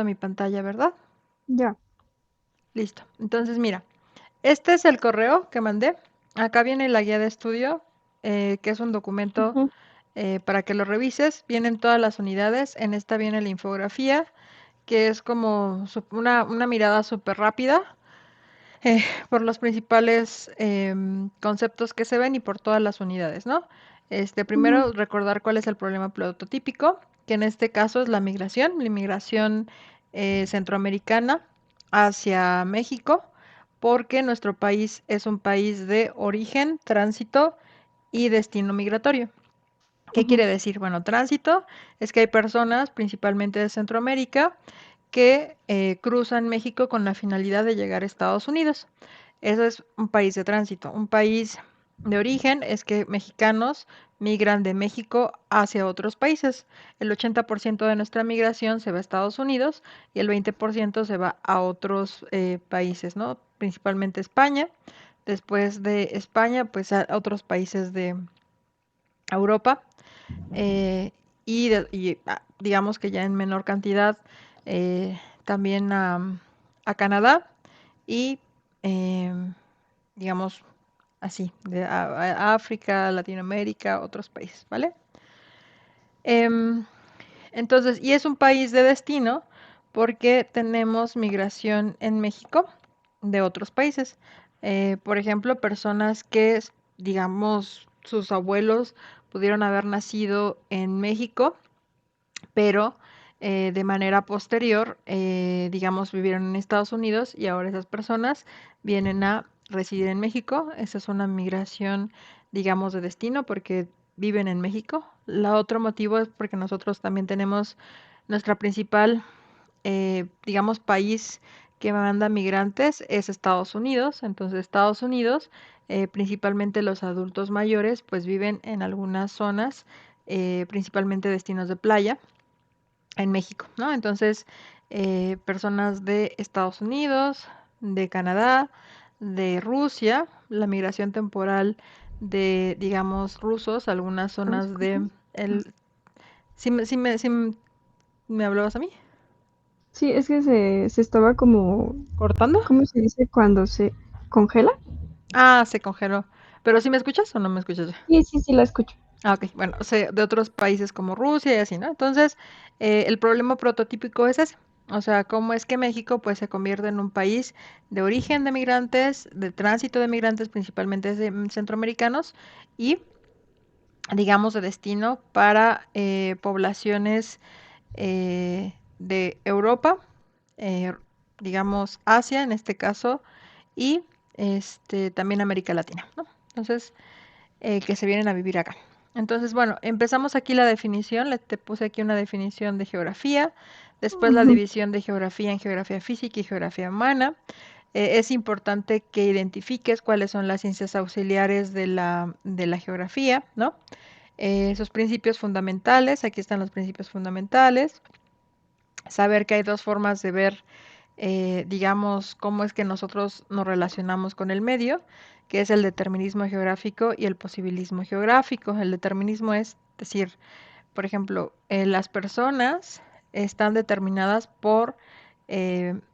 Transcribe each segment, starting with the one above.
Mi pantalla, ¿verdad? Ya. Listo. Entonces, mira, este es el correo que mandé. Acá viene la guía de estudio, que es un documento Ujú, para que lo revises. Vienen todas las unidades. En esta viene la infografía, que es como una mirada súper rápida por los principales conceptos que se ven y por todas las unidades, ¿no? ujú, Primero, recordar cuál es el problema prototípico, que en este caso es la inmigración centroamericana hacia México, porque nuestro país es un país de origen, tránsito y destino migratorio. ¿Qué ujú, quiere decir? Bueno, tránsito es que hay personas, principalmente de Centroamérica, que cruzan México con la finalidad de llegar a Estados Unidos. Eso es un país de tránsito. Un país de origen es que mexicanos migran de México hacia otros países. El 80% de nuestra migración se va a Estados Unidos y el 20% se va a otros países, ¿no? Principalmente España. Después de España, pues a otros países de Europa digamos que ya en menor cantidad también a Canadá y digamos así, a África, Latinoamérica, otros países, ¿vale? Em, entonces, y es un país de destino porque tenemos migración en México de otros países. Por ejemplo, personas que, digamos, sus abuelos pudieron haber nacido en México pero de manera posterior, digamos, vivieron en Estados Unidos y ahora esas personas vienen a residir en México. Esa es una migración, digamos, de destino porque viven en México. La otro motivo es porque nosotros también tenemos nuestra principal, digamos, país que manda migrantes es Estados Unidos. Entonces, Estados Unidos, principalmente los adultos mayores, pues viven en algunas zonas, principalmente destinos de playa en México, ¿no? Entonces, personas de Estados Unidos, de Canadá, de Rusia, la migración temporal de, digamos, rusos, algunas ¿me zonas de escuchas? Ah, el... ¿Sí me hablabas a mí? sí, es que se estaba como, ¿Cortando? ¿cómo se dice cuando se congela? Ah, se congeló. ¿Pero sí me escuchas o no me escuchas ya? Sí, sí, sí, la escucho. Ah, ok, bueno, o sea, de otros países como Rusia y así, ¿no? Entonces, el problema prototípico es ese. O sea, cómo es que México pues se convierte en un país de origen de migrantes, de tránsito de migrantes, principalmente de centroamericanos, y digamos de destino para poblaciones de Europa, eh, digamos Asia en este caso, y también América Latina, ¿no? Entonces, que se vienen a vivir acá. Entonces, bueno, empezamos aquí la definición, te puse aquí una definición de geografía, después la Ujú, división de geografía en geografía física y geografía humana. Es importante que identifiques cuáles son las ciencias auxiliares de la geografía, ¿no? Sus principios fundamentales, aquí están los principios fundamentales, saber que hay dos formas de ver, digamos, cómo es que nosotros nos relacionamos con el medio, que es el determinismo geográfico y el posibilismo geográfico. El determinismo es decir, por ejemplo, las personas están determinadas por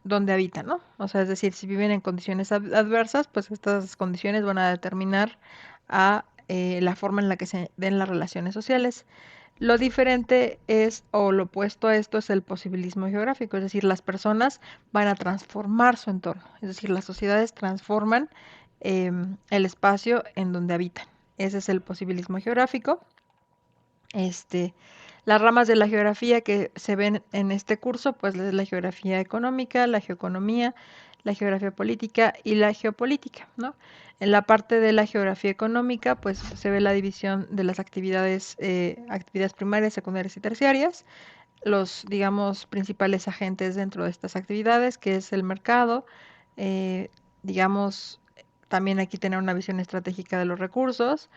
donde habitan, ¿no? O sea, es decir, si viven en condiciones adversas, pues estas condiciones van a determinar a la forma en la que se den las relaciones sociales. Lo diferente es, o lo opuesto a esto es el posibilismo geográfico, es decir, las personas van a transformar su entorno, es decir, las sociedades transforman el espacio en donde habitan. Ese es el posibilismo geográfico. Este, las ramas de la geografía que se ven en este curso, pues es la geografía económica, la geoeconomía, la geografía política y la geopolítica, ¿no? En la parte de la geografía económica, pues se ve la división de las actividades primarias, secundarias y terciarias, los, digamos, principales agentes dentro de estas actividades, que es el mercado, eh, digamos, también aquí tener una visión estratégica de los recursos,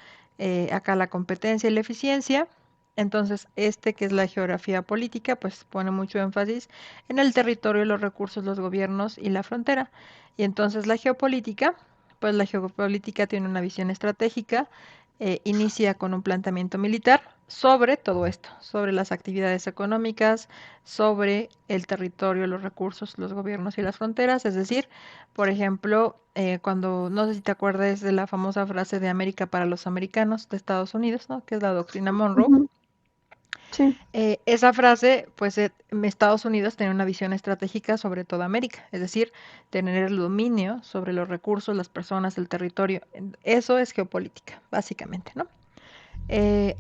acá la competencia y la eficiencia. Entonces, que es la geografía política, pues pone mucho énfasis en el territorio, los recursos, los gobiernos y la frontera. Y entonces la geopolítica, tiene una visión estratégica, inicia con un planteamiento militar, sobre todo esto, sobre las actividades económicas, sobre el territorio, los recursos, los gobiernos y las fronteras. Es decir, por ejemplo, cuando, no sé si te acuerdas de la famosa frase de América para los americanos de Estados Unidos, ¿no? Que es la doctrina Monroe. Ujú, sí, Esa frase, pues Estados Unidos tiene una visión estratégica sobre toda América, es decir, tener el dominio sobre los recursos, las personas, el territorio. Eso es geopolítica, básicamente, ¿no?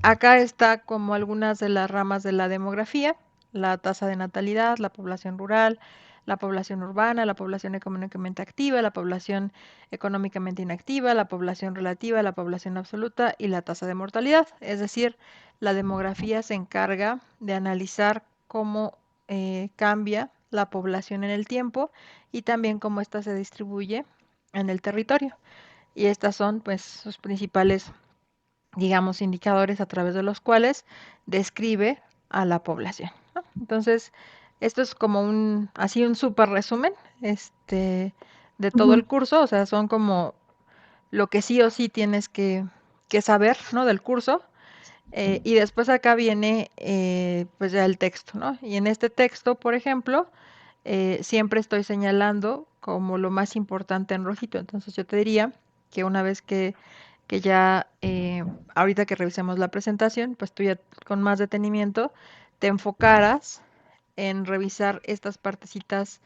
Acá está como algunas de las ramas de la demografía, la tasa de natalidad, la población rural, la población urbana, la población económicamente activa, la población económicamente inactiva, la población relativa, la población absoluta y la tasa de mortalidad. Es decir, la demografía se encarga de analizar cómo cambia la población en el tiempo y también cómo ésta se distribuye en el territorio. Y estas son pues sus principales, digamos, indicadores a través de los cuales describe a la población, ¿no? Entonces, esto es como un, así un súper resumen, de todo ujú, el curso, o sea, son como lo que sí o sí tienes que saber, ¿no? Del curso. Y después acá viene, pues ya el texto, ¿no? Y en este texto, por ejemplo, siempre estoy señalando como lo más importante en rojito. Entonces yo te diría que una vez que ya, ahorita que revisemos la presentación, pues tú ya con más detenimiento te enfocaras en revisar estas partecitas,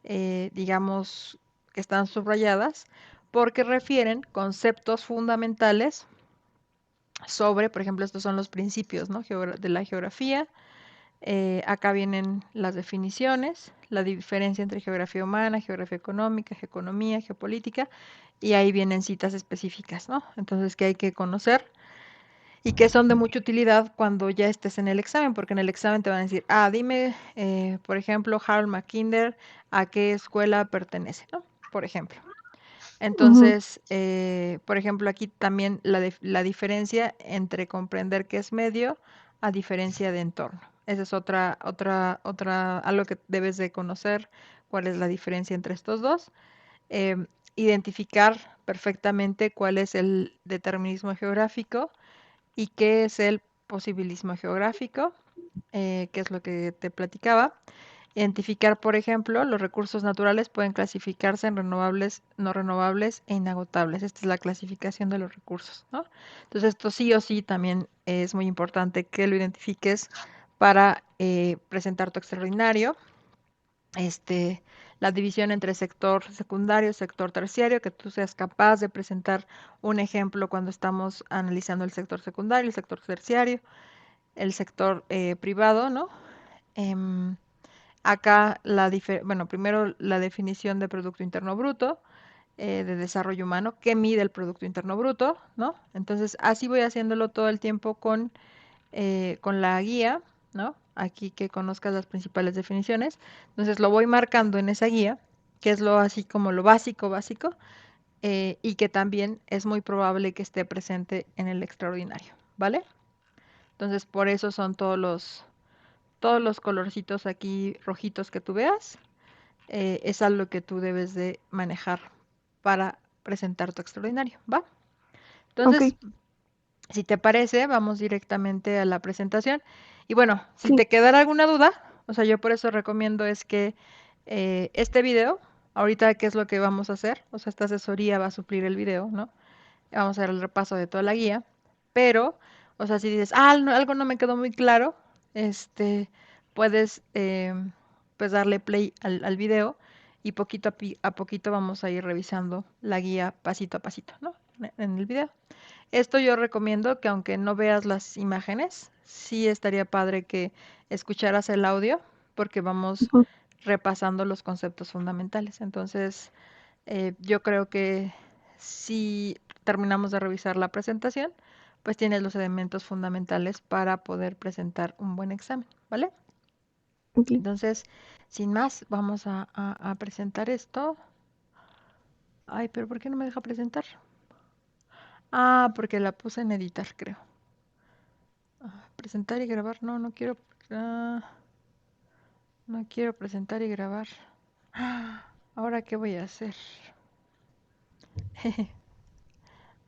digamos, que están subrayadas, porque refieren conceptos fundamentales sobre, por ejemplo, estos son los principios, ¿no? De la geografía. Acá vienen las definiciones, la diferencia entre geografía humana, geografía económica, geoeconomía, geopolítica, y ahí vienen citas específicas, ¿no? Entonces, que hay que conocer y que son de mucha utilidad cuando ya estés en el examen, porque en el examen te van a decir, dime, por ejemplo, Harold Mackinder, ¿a qué escuela pertenece? ¿No? Por ejemplo. ujú, Entonces, por ejemplo, aquí también la diferencia entre comprender qué es medio a diferencia de entorno. Esa es algo que debes de conocer, cuál es la diferencia entre estos dos. Identificar perfectamente cuál es el determinismo geográfico y qué es el posibilismo geográfico, que es lo que te platicaba. Identificar, por ejemplo, los recursos naturales pueden clasificarse en renovables, no renovables e inagotables. Esta es la clasificación de los recursos, ¿no? Entonces, esto sí o sí también es muy importante que lo identifiques para presentar tu extraordinario. Este, la división entre sector secundario y sector terciario, que tú seas capaz de presentar un ejemplo cuando estamos analizando el sector secundario, el sector terciario, el sector privado, ¿no? Em, Acá, bueno, primero la definición de Producto Interno Bruto, de desarrollo humano, que mide el Producto Interno Bruto, ¿no? Entonces, así voy haciéndolo todo el tiempo con la guía, ¿no? Aquí que conozcas las principales definiciones. Entonces, lo voy marcando en esa guía, que es lo así como lo básico, básico, y que también es muy probable que esté presente en el extraordinario, ¿vale? Entonces, por eso son todos los colorcitos aquí rojitos que tú veas, es algo que tú debes de manejar para presentar tu extraordinario, ¿va? ok, Entonces, si te parece, vamos directamente a la presentación. Y bueno, si sí, te quedara alguna duda, o sea, yo por eso recomiendo es que este video, ahorita qué es lo que vamos a hacer, o sea, esta asesoría va a suplir el video, ¿no? Vamos a hacer el repaso de toda la guía, pero, o sea, si dices, algo no me quedó muy claro, puedes, pues, darle play al video y poquito a poquito vamos a ir revisando la guía pasito a pasito, ¿no? En el video. Esto yo recomiendo que aunque no veas las imágenes, sí estaría padre que escucharas el audio porque vamos ujú, repasando los conceptos fundamentales. Entonces, yo creo que si terminamos de revisar la presentación, pues tienes los elementos fundamentales para poder presentar un buen examen, ¿vale? ok, Entonces, sin más, vamos a presentar esto. Ay, pero ¿por qué no me deja presentar? Porque la puse en editar, creo. Presentar y grabar. No, no quiero. ah, no quiero presentar y grabar. Ahora, ¿qué voy a hacer?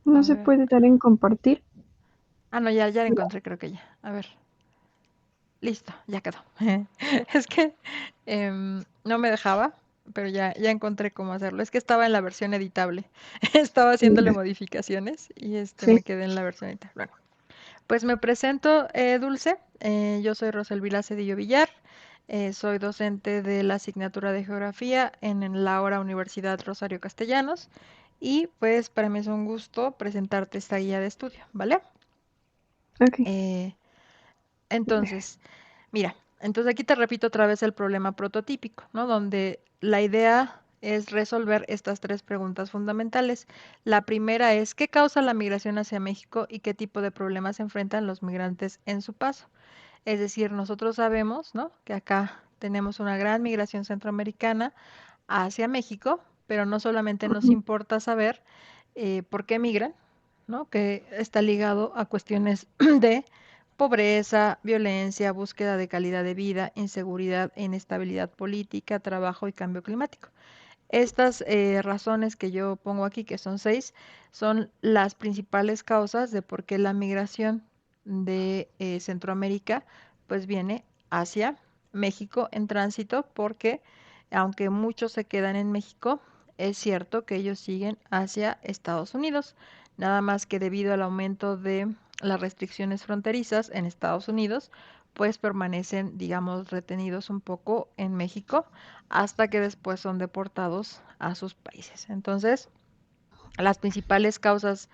no A se ver. puede dar en compartir. Ah, no, ya la encontré, creo que ya. A ver, listo, ya quedó. Es que no me dejaba, pero ya encontré cómo hacerlo. Es que estaba en la versión editable. Estaba haciéndole Mm, modificaciones y me sí, quedé en la versión editable. Bueno, pues me presento, Dulce. Yo soy Roselvira Cedillo Villar. Soy docente de la asignatura de Geografía en la ahora Universidad Rosario Castellanos. Y pues para mí es un gusto presentarte esta guía de estudio, ¿vale? ok. Eh, entonces, mira, entonces aquí te repito otra vez el problema prototípico, ¿no? Donde la idea es resolver estas tres preguntas fundamentales. La primera es, ¿qué causa la migración hacia México y qué tipo de problemas enfrentan los migrantes en su paso? Es decir, nosotros sabemos, ¿no? Que acá tenemos una gran migración centroamericana hacia México, pero no solamente nos Ujú, importa saber por qué migran, ¿no? Que está ligado a cuestiones de pobreza, violencia, búsqueda de calidad de vida, inseguridad e inestabilidad política, trabajo y cambio climático. Estas razones que yo pongo aquí, que son 6, son las principales causas de por qué la migración de Centroamérica pues viene hacia México en tránsito, porque aunque muchos se quedan en México, es cierto que ellos siguen hacia Estados Unidos, nada más que debido al aumento de las restricciones fronterizas en Estados Unidos, pues permanecen, digamos, retenidos un poco en México hasta que después son deportados a sus países. Entonces, las principales causas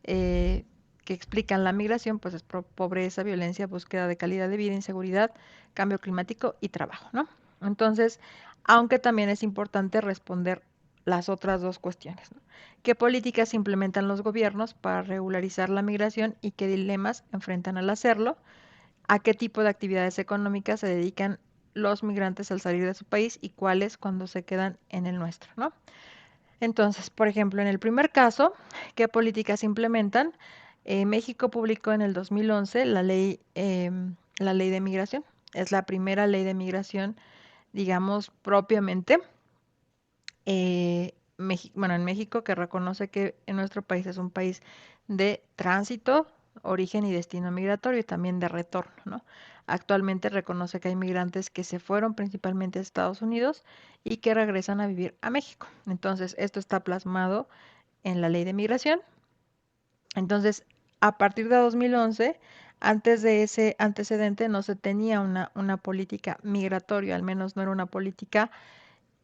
eh, que explican la migración, pues es pobreza, violencia, búsqueda de calidad de vida, inseguridad, cambio climático y trabajo, ¿no? Entonces, aunque también es importante responder las otras dos cuestiones, ¿no? ¿Qué políticas implementan los gobiernos para regularizar la migración y qué dilemas enfrentan al hacerlo? ¿A qué tipo de actividades económicas se dedican los migrantes al salir de su país y cuáles cuando se quedan en el nuestro, ¿no? Entonces, por ejemplo, en el primer caso, ¿qué políticas implementan? México publicó en el 2011 la ley de migración. Es la primera ley de migración, digamos, propiamente. Bueno, en México que reconoce que en nuestro país es un país de tránsito, origen y destino migratorio y también de retorno, ¿no? Actualmente reconoce que hay migrantes que se fueron principalmente a Estados Unidos y que regresan a vivir a México. Entonces, esto está plasmado en la ley de migración. Entonces, a partir de 2011, antes de ese antecedente, no se tenía una política migratoria, al menos no era una política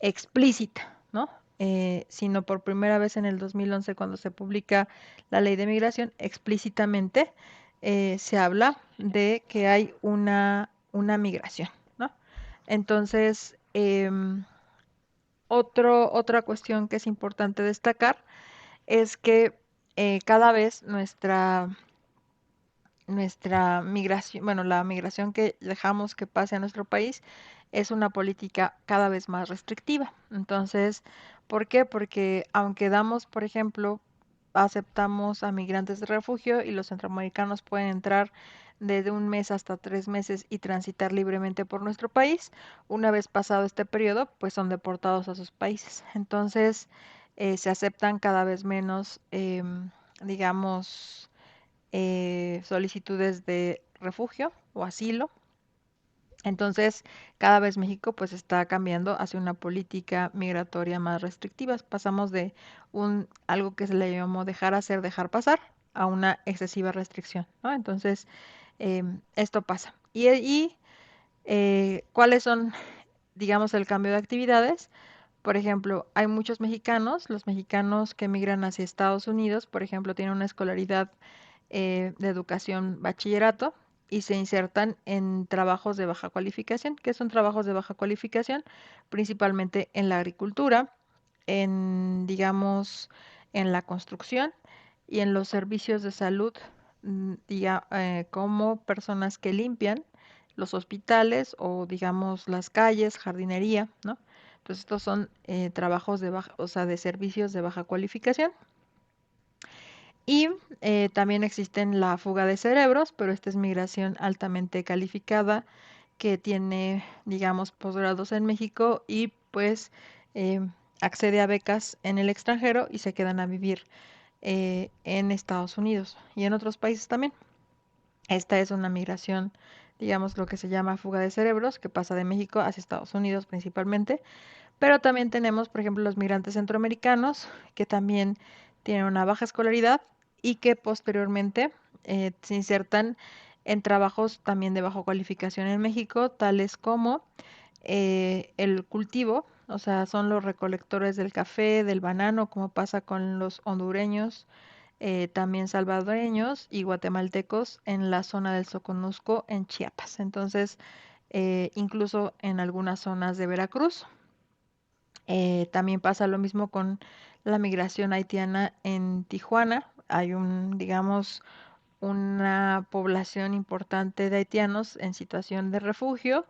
explícita, ¿no? Sino por primera vez en el 2011, cuando se publica la ley de migración, explícitamente se habla de que hay una migración, ¿no? Entonces, otra cuestión que es importante destacar es que cada vez nuestra migración, bueno, la migración que dejamos que pase a nuestro país es una política cada vez más restrictiva. Entonces, ¿por qué? Porque aunque damos, por ejemplo, aceptamos a migrantes de refugio y los centroamericanos pueden entrar desde un mes hasta 3 meses y transitar libremente por nuestro país, una vez pasado este periodo, pues son deportados a sus países. Entonces, se aceptan cada vez menos, digamos, solicitudes de refugio o asilo. Entonces, cada vez México pues está cambiando hacia una política migratoria más restrictiva. Pasamos de algo que se le llamó dejar hacer, dejar pasar, a una excesiva restricción, ¿no? Entonces, esto pasa. ¿Cuáles son, digamos, el cambio de actividades? Por ejemplo, hay muchos mexicanos, los mexicanos que migran hacia Estados Unidos, por ejemplo, tienen una escolaridad de educación bachillerato y se insertan en trabajos de baja cualificación. ¿Qué son trabajos de baja cualificación? Principalmente en la agricultura, digamos, en la construcción y en los servicios de salud, como personas que limpian los hospitales o, digamos, las calles, jardinería, ¿no? Entonces, estos son trabajos de baja, o sea, de servicios de baja cualificación. Y también existen la fuga de cerebros, pero esta es migración altamente calificada que tiene, digamos, posgrados en México y pues eh, accede a becas en el extranjero y se quedan a vivir en Estados Unidos y en otros países también. Esta es una migración, digamos, lo que se llama fuga de cerebros, que pasa de México hacia Estados Unidos principalmente. Pero también tenemos, por ejemplo, los migrantes centroamericanos, que también tienen una baja escolaridad y que posteriormente se insertan en trabajos también de baja cualificación en México, tales como el cultivo, o sea, son los recolectores del café, del banano, como pasa con los hondureños, también salvadoreños y guatemaltecos en la zona del Soconusco, en Chiapas. Entonces, incluso en algunas zonas de Veracruz. También pasa lo mismo con la migración haitiana en Tijuana. Hay digamos, una población importante de haitianos en situación de refugio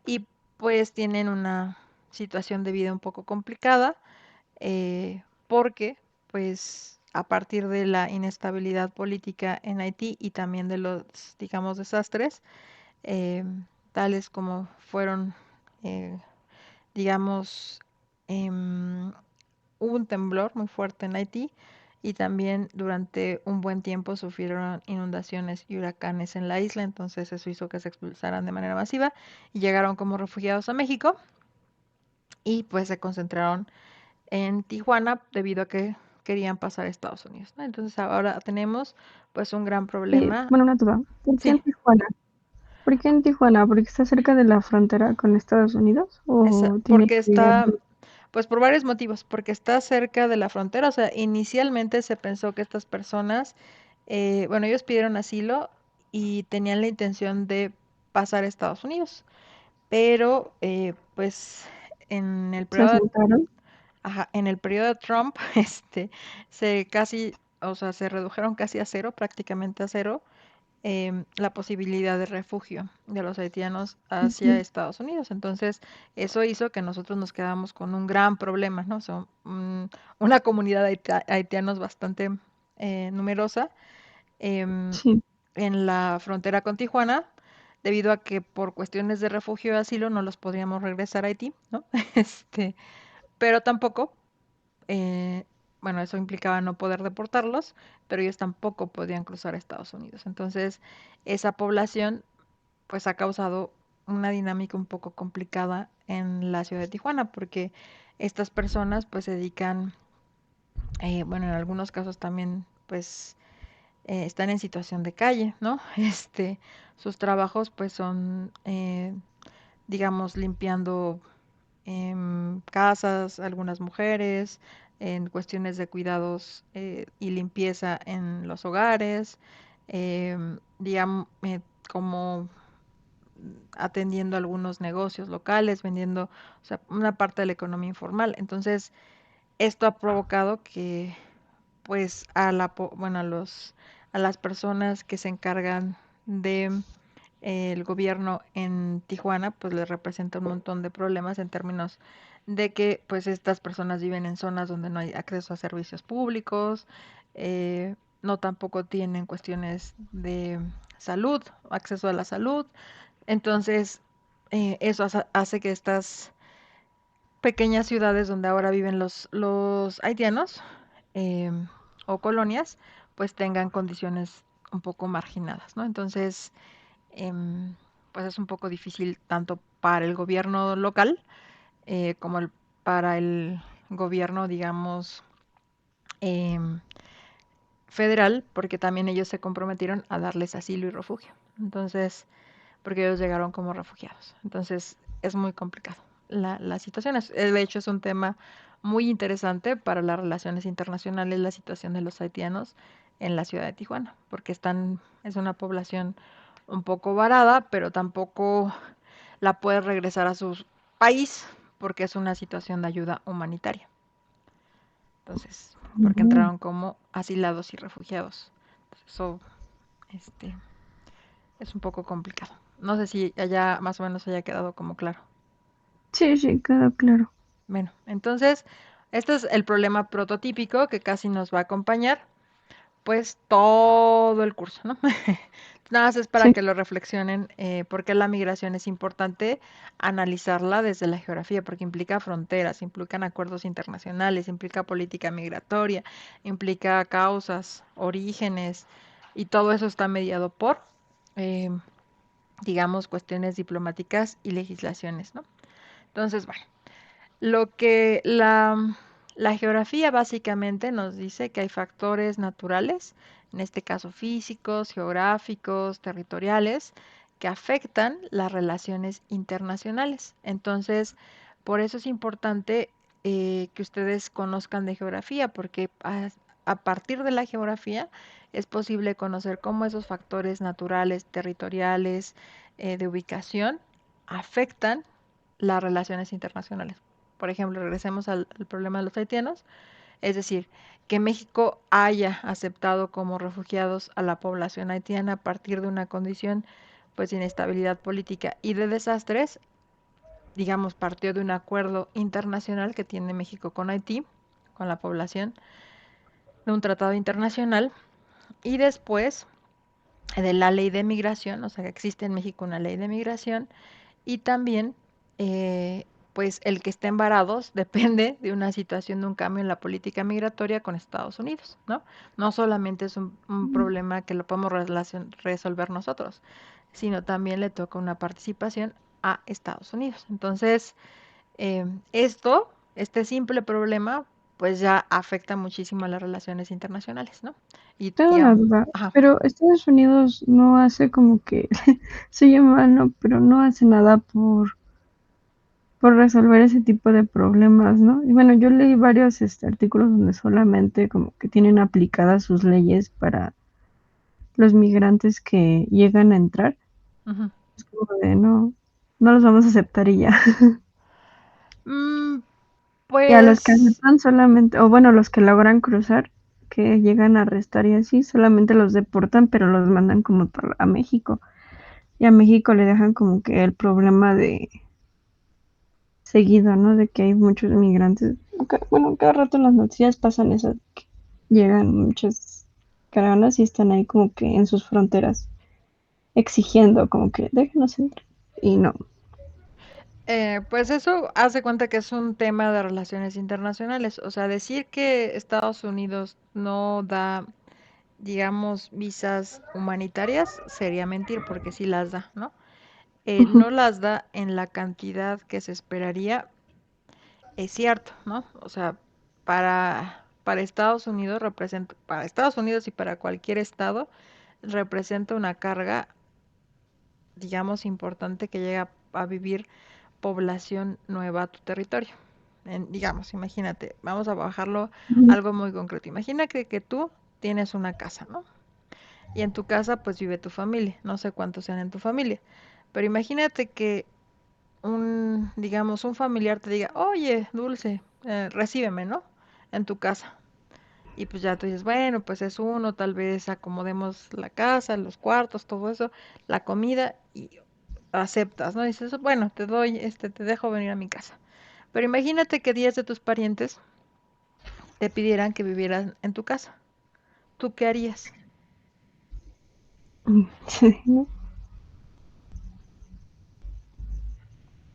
y pues tienen una situación de vida un poco complicada porque pues a partir de la inestabilidad política en Haití y también de los, digamos, desastres, eh, tales como fueron, eh, digamos, em, hubo un temblor muy fuerte en Haití y también durante un buen tiempo sufrieron inundaciones y huracanes en la isla, entonces eso hizo que se expulsaran de manera masiva y llegaron como refugiados a México y pues se concentraron en Tijuana debido a que querían pasar a Estados Unidos, ¿no? Entonces ahora tenemos pues un gran Oye, problema. bueno, una duda. ¿Por qué en Sí, Tijuana? ¿Por qué en Tijuana? ¿Porque está cerca de la frontera con Estados Unidos? ¿O tiene porque que llegar? está, pues por varios motivos, porque está cerca de la frontera, o sea, inicialmente se pensó que estas personas, bueno, ellos pidieron asilo y tenían la intención de pasar a Estados Unidos, pero pues en el ¿Se periodo, asentaron? ajá, en el periodo de Trump, se casi, o sea, se redujeron casi a cero, prácticamente a cero, la posibilidad de refugio de los haitianos hacia Ujú. Estados Unidos. Entonces, eso hizo que nosotros nos quedamos con un gran problema, ¿no? Son una comunidad de haitianos bastante numerosa em, Sí. en la frontera con Tijuana, debido a que por cuestiones de refugio y asilo no los podríamos regresar a Haití, ¿no? Este, pero tampoco eh, bueno, eso implicaba no poder deportarlos, pero ellos tampoco podían cruzar a Estados Unidos. Entonces, esa población pues ha causado una dinámica un poco complicada en la ciudad de Tijuana, porque estas personas pues se dedican, bueno, en algunos casos también pues están en situación de calle, ¿no? Sus trabajos pues son, digamos, limpiando casas, algunas mujeres, en cuestiones de cuidados y limpieza en los hogares, digamos, como atendiendo algunos negocios locales, vendiendo, o sea, una parte de la economía informal. Entonces, esto ha provocado que, pues, bueno, a las personas que se encargan de el gobierno en Tijuana pues les representa un montón de problemas en términos de que pues estas personas viven en zonas donde no hay acceso a servicios públicos, no tampoco tienen cuestiones de salud, acceso a la salud, entonces eso hace que estas pequeñas ciudades donde ahora viven los haitianos eh, o colonias pues tengan condiciones un poco marginadas, ¿no? Entonces, em, pues es un poco difícil tanto para el gobierno local como para el gobierno, digamos, em, federal, porque también ellos se comprometieron a darles asilo y refugio. Entonces, porque ellos llegaron como refugiados. Entonces, es muy complicado. La situación de hecho, es un tema muy interesante para las relaciones internacionales, la situación de los haitianos en la ciudad de Tijuana, porque es una población un poco varada, pero tampoco la puede regresar a su país porque es una situación de ayuda humanitaria. Entonces, porque Mm. entraron como asilados y refugiados. Eso, este, es un poco complicado. No sé si allá más o menos haya quedado como claro. Sí, sí, quedó claro. Bueno, entonces, este es el problema prototípico que casi nos va a acompañar, pues todo el curso, ¿no? Nada más es para Sí. que lo reflexionen, porque la migración es importante analizarla desde la geografía, porque implica fronteras, implican acuerdos internacionales, implica política migratoria, implica causas, orígenes, y todo eso está mediado por eh, digamos, cuestiones diplomáticas y legislaciones, ¿no? Entonces, bueno, lo que la geografía básicamente nos dice que hay factores naturales, en este caso físicos, geográficos, territoriales, que afectan las relaciones internacionales. Entonces, por eso es importante que ustedes conozcan de geografía, porque a partir de la geografía es posible conocer cómo esos factores naturales, territoriales, de ubicación, afectan las relaciones internacionales. Por ejemplo, regresemos al problema de los haitianos, es decir, que México haya aceptado como refugiados a la población haitiana a partir de una condición pues de inestabilidad política y de desastres, digamos, partió de un acuerdo internacional que tiene México con Haití, con la población, de un tratado internacional, y después de la ley de migración, o sea que existe en México una ley de migración, y también, pues el que estén varados depende de una situación de un cambio en la política migratoria con Estados Unidos, ¿no? No solamente es un problema que lo podemos resolver nosotros, sino también le toca una participación a Estados Unidos. Entonces, este simple problema, pues ya afecta muchísimo a las relaciones internacionales, ¿no? Y Tengo una digamos, duda, ajá. pero Estados Unidos no hace como que, soy humano, pero no hace nada por resolver ese tipo de problemas, ¿no? Y bueno, yo leí varios artículos donde solamente como que tienen aplicadas sus leyes para los migrantes que llegan a entrar. Ujú. Es como de no los vamos a aceptar y ya. Mm, Y a los que pues aceptan solamente, o bueno, los que logran cruzar, que llegan a arrestar y así, solamente los deportan, pero los mandan como a México. Y a México le dejan como que el problema de seguido, ¿no? De que hay muchos migrantes. Bueno, cada rato en las noticias pasan eso, que llegan muchas caravanas y están ahí como que en sus fronteras exigiendo como que déjenos entrar. Y no. Pues eso hace cuenta que es un tema de relaciones internacionales. O sea, decir que Estados Unidos no da, digamos, visas humanitarias sería mentir, porque sí las da, ¿no? Ujú, No las da en la cantidad que se esperaría, es cierto, ¿no? O sea, para Estados Unidos representa, para Estados Unidos y para cualquier estado, representa una carga, digamos, importante que llega a vivir población nueva a tu territorio. Digamos, imagínate, vamos a bajarlo ujú, algo muy concreto. Imagina que tú tienes una casa, ¿no? Y en tu casa pues vive tu familia, no sé cuántos sean en tu familia, pero imagínate que digamos, un familiar te diga, oye, Dulce, recíbeme, ¿no? En tu casa. Y pues ya tú dices, bueno, pues es uno, tal vez acomodemos la casa, los cuartos, todo eso, la comida y aceptas, ¿no? Dices, bueno, te dejo venir a mi casa. Pero imagínate que 10 de tus parientes te pidieran que vivieran en tu casa. ¿Tú qué harías? sí, ¿no?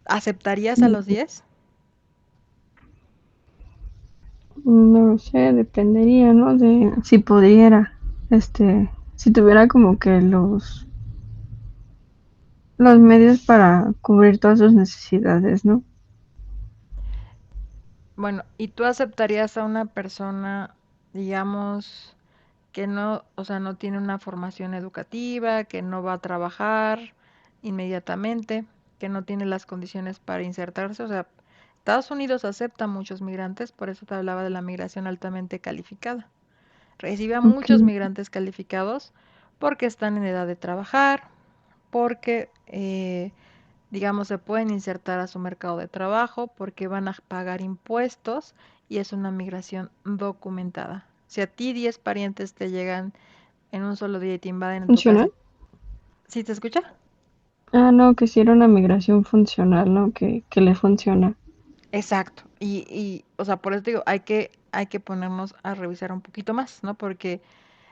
¿Aceptarías a los Mm, 10? No lo sé, dependería, ¿no? De si pudiera, si tuviera como que los medios para cubrir todas sus necesidades, ¿no? Bueno, ¿y tú aceptarías a una persona, digamos, que no, o sea, no tiene una formación educativa, que no va a trabajar inmediatamente, que no tiene las condiciones para insertarse? O sea, Estados Unidos acepta muchos migrantes, por eso te hablaba de la migración altamente calificada. Recibe a Ok. muchos migrantes calificados porque están en edad de trabajar, porque, digamos, se pueden insertar a su mercado de trabajo, porque van a pagar impuestos y es una migración documentada. Si a ti 10 parientes te llegan en un solo día y te invaden en tu casa, ¿Funcional? ¿sí te escucha? Ah, no, que si era una migración funcional, ¿no? Que le funciona. Exacto. O sea, por eso digo, hay que ponernos a revisar un poquito más, ¿no? Porque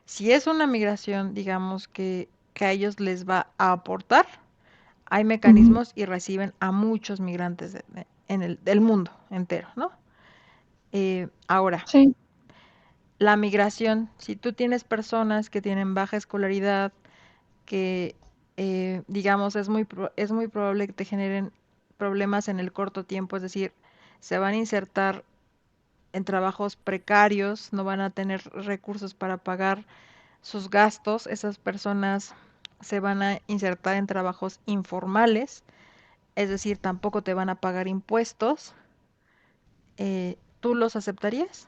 si es una migración, digamos, que a ellos les va a aportar, hay Ujú, mecanismos y reciben a muchos migrantes del mundo entero, ¿no? Ahora, sí. la migración, si tú tienes personas que tienen baja escolaridad, que digamos, es muy probable que te generen problemas en el corto tiempo, es decir, se van a insertar en trabajos precarios, no van a tener recursos para pagar sus gastos, esas personas se van a insertar en trabajos informales, es decir, tampoco te van a pagar impuestos. ¿Tú los aceptarías?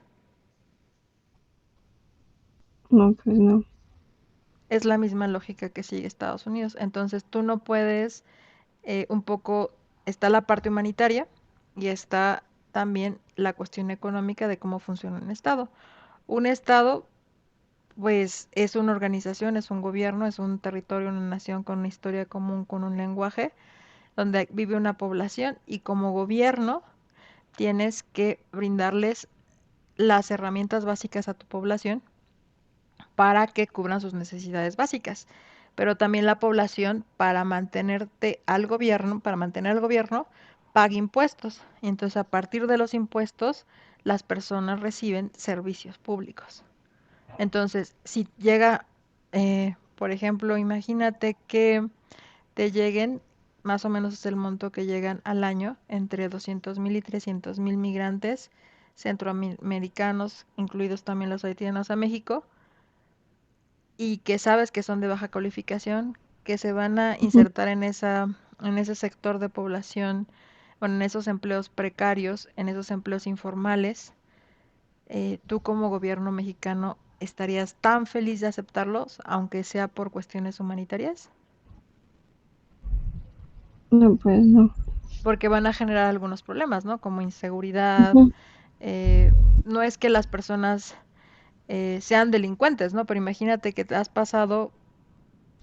No, pues no. Es la misma lógica que sigue Estados Unidos. Entonces tú no puedes, un poco, está la parte humanitaria y está también la cuestión económica de cómo funciona un Estado. Un Estado, pues, es una organización, es un gobierno, es un territorio, una nación con una historia común, con un lenguaje, donde vive una población y como gobierno tienes que brindarles las herramientas básicas a tu población para que cubran sus necesidades básicas, pero también la población para mantenerte al gobierno, para mantener al gobierno, paga impuestos. Y entonces a partir de los impuestos, las personas reciben servicios públicos. Entonces, si llega, por ejemplo, imagínate que te lleguen, más o menos es el monto que llegan al año, entre 200,000 y 300,000 migrantes centroamericanos, incluidos también los haitianos, a México, y que sabes que son de baja calificación, que se van a Ujú. insertar en ese sector de población, bueno, en esos empleos precarios, en esos empleos informales, tú como gobierno mexicano estarías tan feliz de aceptarlos, aunque sea por cuestiones humanitarias, No, pues no. porque van a generar algunos problemas, ¿no? Como inseguridad. Ujú. eh, no es que las personas sean delincuentes, ¿no? Pero imagínate que te has pasado,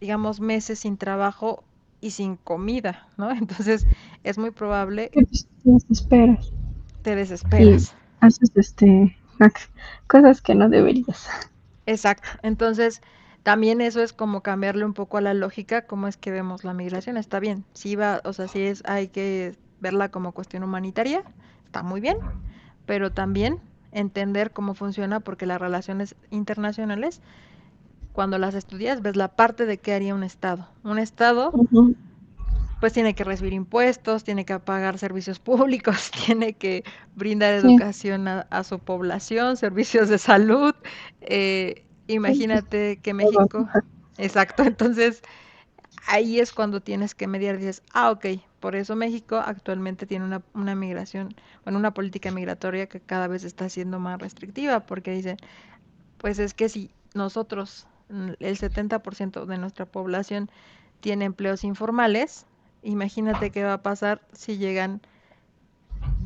digamos, meses sin trabajo y sin comida, ¿no? Entonces es muy probable Que pues, te desesperas te y desesperas. haces cosas que no deberías. Exacto. Entonces, también eso es como cambiarle un poco a la lógica, cómo es que vemos la migración. Está bien, sí va, o sea, sí es, hay que verla como cuestión humanitaria, está muy bien, pero también entender cómo funciona, porque las relaciones internacionales, cuando las estudias, ves la parte de qué haría un Estado. Un Estado Ujú. pues tiene que recibir impuestos, tiene que pagar servicios públicos, tiene que brindar Sí, educación a su población, servicios de salud. sí, pues Imagínate que todo. México, exacto, entonces ahí es cuando tienes que mediar, dices, ah, ok, por eso México actualmente tiene una migración, bueno, una política migratoria que cada vez está siendo más restrictiva, porque dice, pues es que si nosotros, el 70% de nuestra población tiene empleos informales, imagínate qué va a pasar si llegan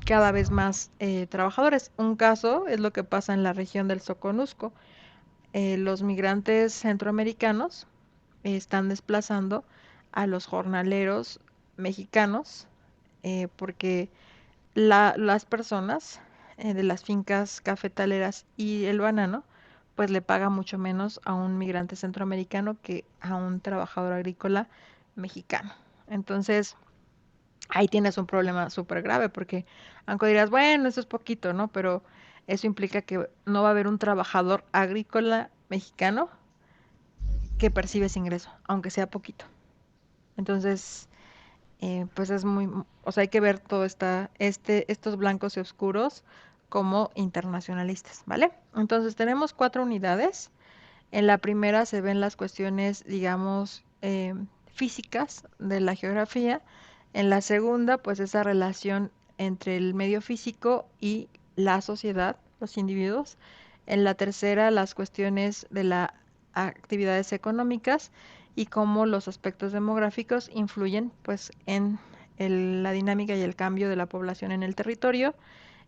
cada vez más trabajadores. Un caso es lo que pasa en la región del Soconusco. Los migrantes centroamericanos están desplazando a los jornaleros mexicanos porque las personas de las fincas cafetaleras y el banano, pues le paga mucho menos a un migrante centroamericano que a un trabajador agrícola mexicano. Entonces, ahí tienes un problema súper grave porque aunque dirás, bueno, eso es poquito, ¿no? Pero eso implica que no va a haber un trabajador agrícola mexicano que percibe ese ingreso, aunque sea poquito. Entonces, pues es muy, o sea, hay que ver todo estos blancos y oscuros como internacionalistas, ¿vale? Entonces tenemos 4 unidades. En la primera se ven las cuestiones, digamos, físicas de la geografía. En la segunda, pues esa relación entre el medio físico y la sociedad, los individuos. En la tercera, las cuestiones de las actividades económicas y cómo los aspectos demográficos influyen, pues, en la dinámica y el cambio de la población en el territorio.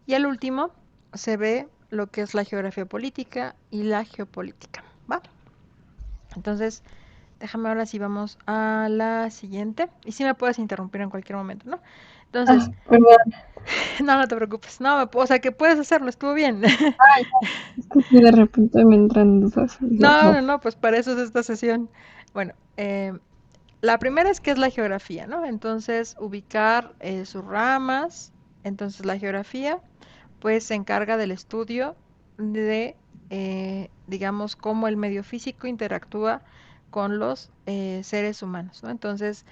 Y al último, se ve lo que es la geografía política y la geopolítica, ¿va? Entonces, déjame ahora si vamos a la siguiente. Y si me puedes interrumpir en cualquier momento, ¿no? Entonces, Ah, perdón. no, no te preocupes. No, o sea, que puedes hacerlo, estuvo bien. Ay, es que sí, de repente me entran dudas y ya No, no. no, no, pues para eso es esta sesión. Bueno, la primera es que es la geografía, ¿no? Entonces, ubicar sus ramas. Entonces, la geografía, pues, se encarga del estudio de, digamos, cómo el medio físico interactúa con los seres humanos, ¿no? Entonces,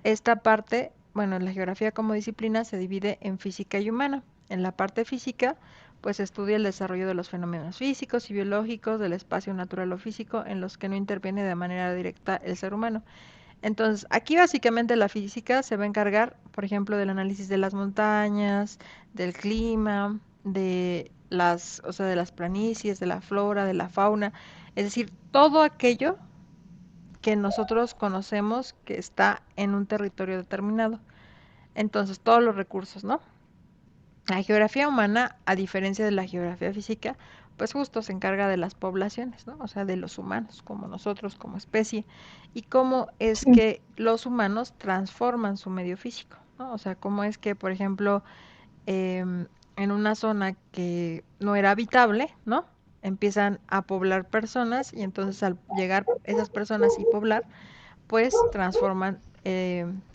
esta parte, bueno, la geografía como disciplina se divide en física y humana. En la parte física, pues estudia el desarrollo de los fenómenos físicos y biológicos del espacio natural o físico en los que no interviene de manera directa el ser humano. Entonces, aquí básicamente la física se va a encargar, por ejemplo, del análisis de las montañas, del clima, de las, o sea, de las planicies, de la flora, de la fauna, es decir, todo aquello que nosotros conocemos que está en un territorio determinado. Entonces, todos los recursos, ¿no? La geografía humana, a diferencia de la geografía física, pues justo se encarga de las poblaciones, ¿no? O sea, de los humanos, como nosotros, como especie, y cómo es Sí, que los humanos transforman su medio físico, ¿no? O sea, cómo es que, por ejemplo, en una zona que no era habitable, ¿no? Empiezan a poblar personas y entonces al llegar esas personas y poblar, pues transforman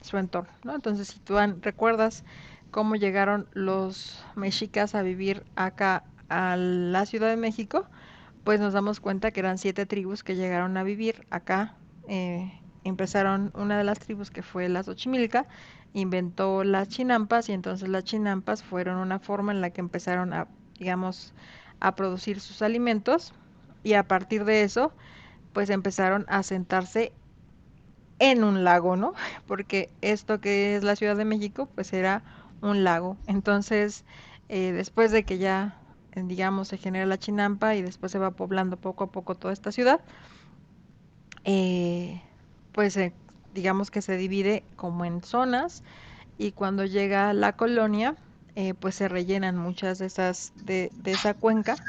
su entorno, ¿no? Entonces, si tú recuerdas cómo llegaron los mexicas a vivir acá a la Ciudad de México, pues nos damos cuenta que eran 7 tribus que llegaron a vivir acá. Empezaron una de las tribus que fue la Xochimilca, inventó las chinampas y entonces las chinampas fueron una forma en la que empezaron a, digamos, a producir sus alimentos y a partir de eso, pues empezaron a sentarse en un lago, ¿no? Porque esto que es la Ciudad de México, pues era un lago. Entonces, después de que ya, digamos, se genera la Chinampa y después se va poblando poco a poco toda esta ciudad, eh, pues digamos que se divide como en zonas y cuando llega la colonia, pues se rellenan muchas de esas, de esa cuenca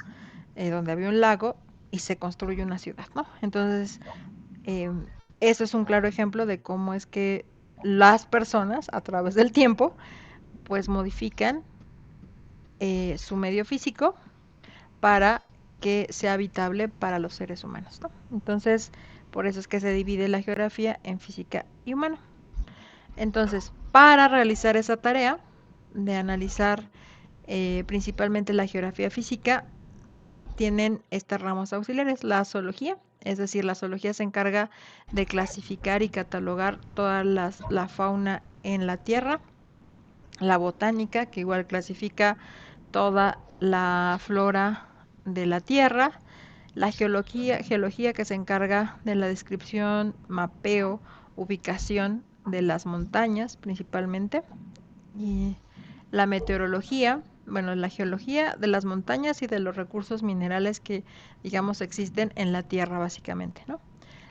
donde había un lago y se construye una ciudad, ¿no? Entonces, eh, eso es un claro ejemplo de cómo es que las personas a través del tiempo pues modifican su medio físico para que sea habitable para los seres humanos, ¿no? Entonces, por eso es que se divide la geografía en física y humana. Entonces, para realizar esa tarea de analizar principalmente la geografía física, tienen estas ramas auxiliares, la zoología, es decir, la zoología se encarga de clasificar y catalogar toda la fauna en la Tierra, la botánica, que igual clasifica toda la flora de la Tierra, la geología que se encarga de la descripción, mapeo, ubicación de las montañas principalmente, y la meteorología, bueno, la geología de las montañas y de los recursos minerales que, digamos, existen en la Tierra básicamente, ¿no?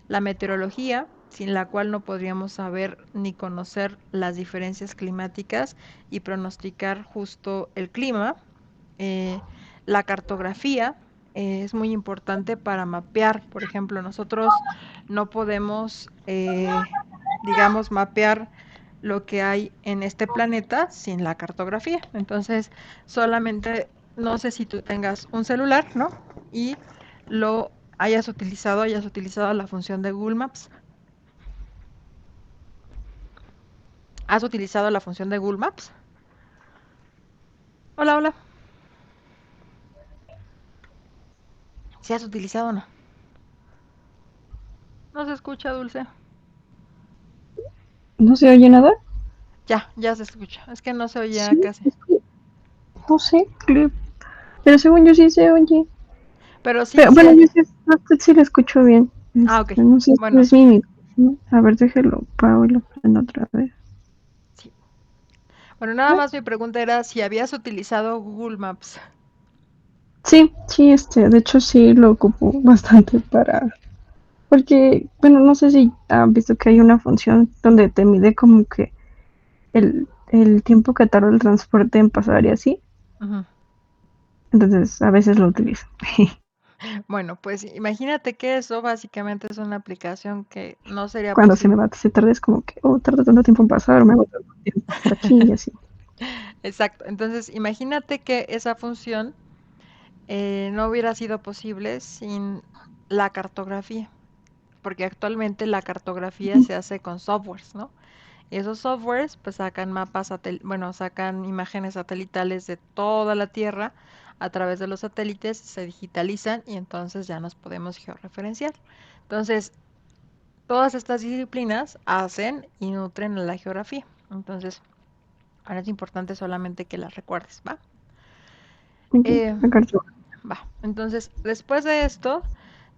La meteorología, sin la cual no podríamos saber ni conocer las diferencias climáticas y pronosticar justo el clima. Eh, la cartografía es muy importante para mapear, por ejemplo, nosotros no podemos, digamos, mapear lo que hay en este planeta sin la cartografía. Entonces, solamente, no sé si tú tengas un celular, ¿no? Y lo hayas utilizado la función de Google Maps. ¿Has utilizado la función de Google Maps? Hola, hola. ¿Si has utilizado o no? No se escucha, Dulce. ¿no se oye nada? Ya, ya se escucha. Es que no se oía Sí, casi. no sé, pero según yo sí se oye. Pero sí, Pero sí. bueno, yo sí, no, sí lo escucho bien. Ah, ok. No sé si Bueno, es mi micrófono. A ver, déjelo, pago y lo prendo otra vez. sí. Bueno, nada más mi pregunta era si habías utilizado Google Maps. Sí, sí, de hecho sí lo ocupo bastante porque, bueno, no sé si han visto que hay una función donde te mide como que el tiempo que tarda el transporte en pasar y así. Ujú. Entonces, a veces lo utilizo. Bueno, pues imagínate que eso básicamente es una aplicación que no sería Cuando se me posible. va, se tarda, es como que, oh, tarda tanto tiempo en pasar, o me hago tanto tiempo hasta aquí y así. Exacto. Entonces, imagínate que esa función no hubiera sido posible sin la cartografía, porque actualmente la cartografía se hace con softwares, ¿no? Y esos softwares pues sacan mapas, bueno, sacan imágenes satelitales de toda la Tierra a través de los satélites, se digitalizan y entonces ya nos podemos georreferenciar. Entonces, Todas estas disciplinas hacen y nutren a la geografía. Entonces, ahora es importante solamente que las recuerdes, ¿va? Ok, Eh, la cartografía. Va. Entonces, después de esto,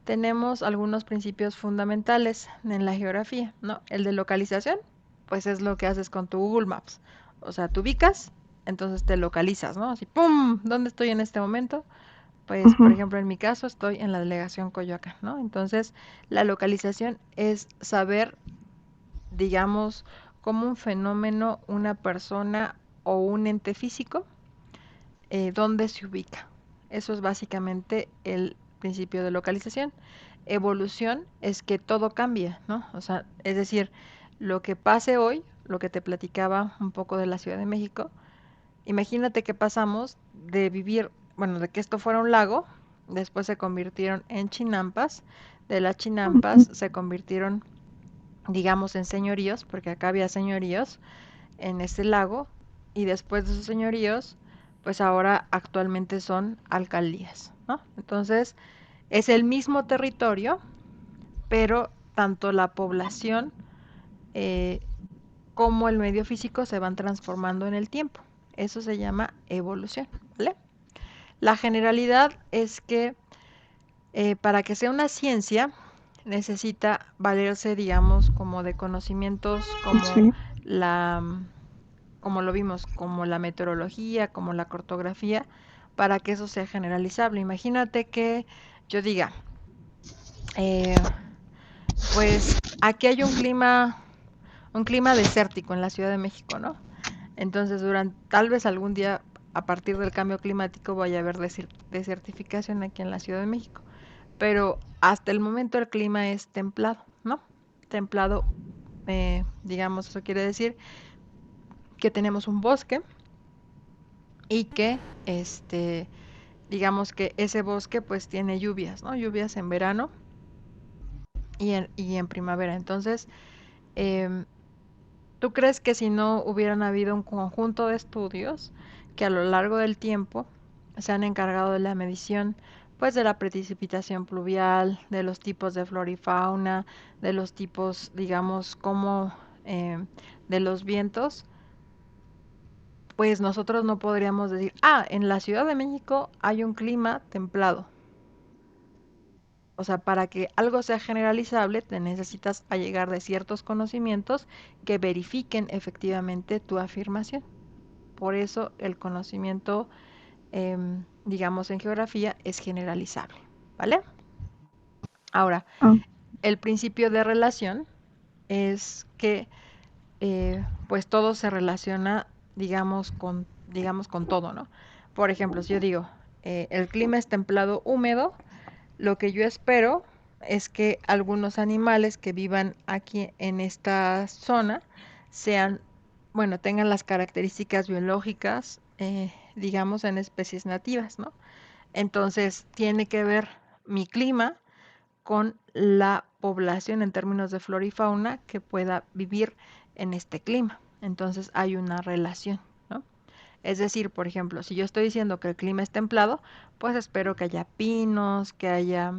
tenemos algunos principios fundamentales en la geografía, ¿no? El de localización, pues es lo que haces con tu Google Maps. O sea, te ubicas, entonces te localizas, ¿no? Así, ¡pum! ¿Dónde estoy en este momento? Pues, por Ujú. ejemplo, en mi caso estoy en la delegación Coyoacán, ¿no? Entonces, la localización es saber, digamos, cómo un fenómeno, una persona o un ente físico, dónde se ubica. Eso es básicamente el principio de localización. Evolución es que todo cambia, ¿no? O sea, es decir, lo que pase hoy, lo que te platicaba un poco de la Ciudad de México, imagínate que pasamos de vivir, bueno, de que esto fuera un lago, después se convirtieron en chinampas, de las chinampas se convirtieron, digamos, en señoríos, porque acá había señoríos en ese lago, y después de esos señoríos, pues ahora actualmente son alcaldías, ¿no? Entonces, es el mismo territorio, pero tanto la población eh, como el medio físico se van transformando en el tiempo. Eso se llama evolución, ¿vale? La generalidad es que para que sea una ciencia necesita valerse, digamos, como de conocimientos como Sí. la, como lo vimos, como la meteorología, como la cartografía, para que eso sea generalizable. Imagínate que yo diga, eh, pues aquí hay un clima desértico en la Ciudad de México, ¿no? Entonces, durante, tal vez algún día, a partir del cambio climático, vaya a haber desertificación aquí en la Ciudad de México. Pero hasta el momento el clima es templado, ¿no? Templado, digamos, eso quiere decir que tenemos un bosque y que, digamos que ese bosque pues tiene lluvias, ¿no? Lluvias en verano y en primavera. Entonces, em, ¿tú crees que si no hubieran habido un conjunto de estudios que a lo largo del tiempo se han encargado de la medición, pues de la precipitación pluvial, de los tipos de flora y fauna, de los tipos, digamos, como de los vientos, pues nosotros no podríamos decir, ah, en la Ciudad de México hay un clima templado. O sea, para que algo sea generalizable, te necesitas allegar de ciertos conocimientos que verifiquen efectivamente tu afirmación. Por eso el conocimiento, digamos, en geografía es generalizable, ¿vale? Ahora, Ah, el principio de relación es que pues todo se relaciona, digamos, con todo, ¿no? Por ejemplo, si yo digo, el clima es templado húmedo, lo que yo espero es que algunos animales que vivan aquí en esta zona sean, bueno, tengan las características biológicas, digamos, en especies nativas, ¿no? Entonces, tiene que ver mi clima con la población en términos de flora y fauna que pueda vivir en este clima. Entonces, hay una relación, ¿no? Es decir, por ejemplo, si yo estoy diciendo que el clima es templado, pues espero que haya pinos, que haya,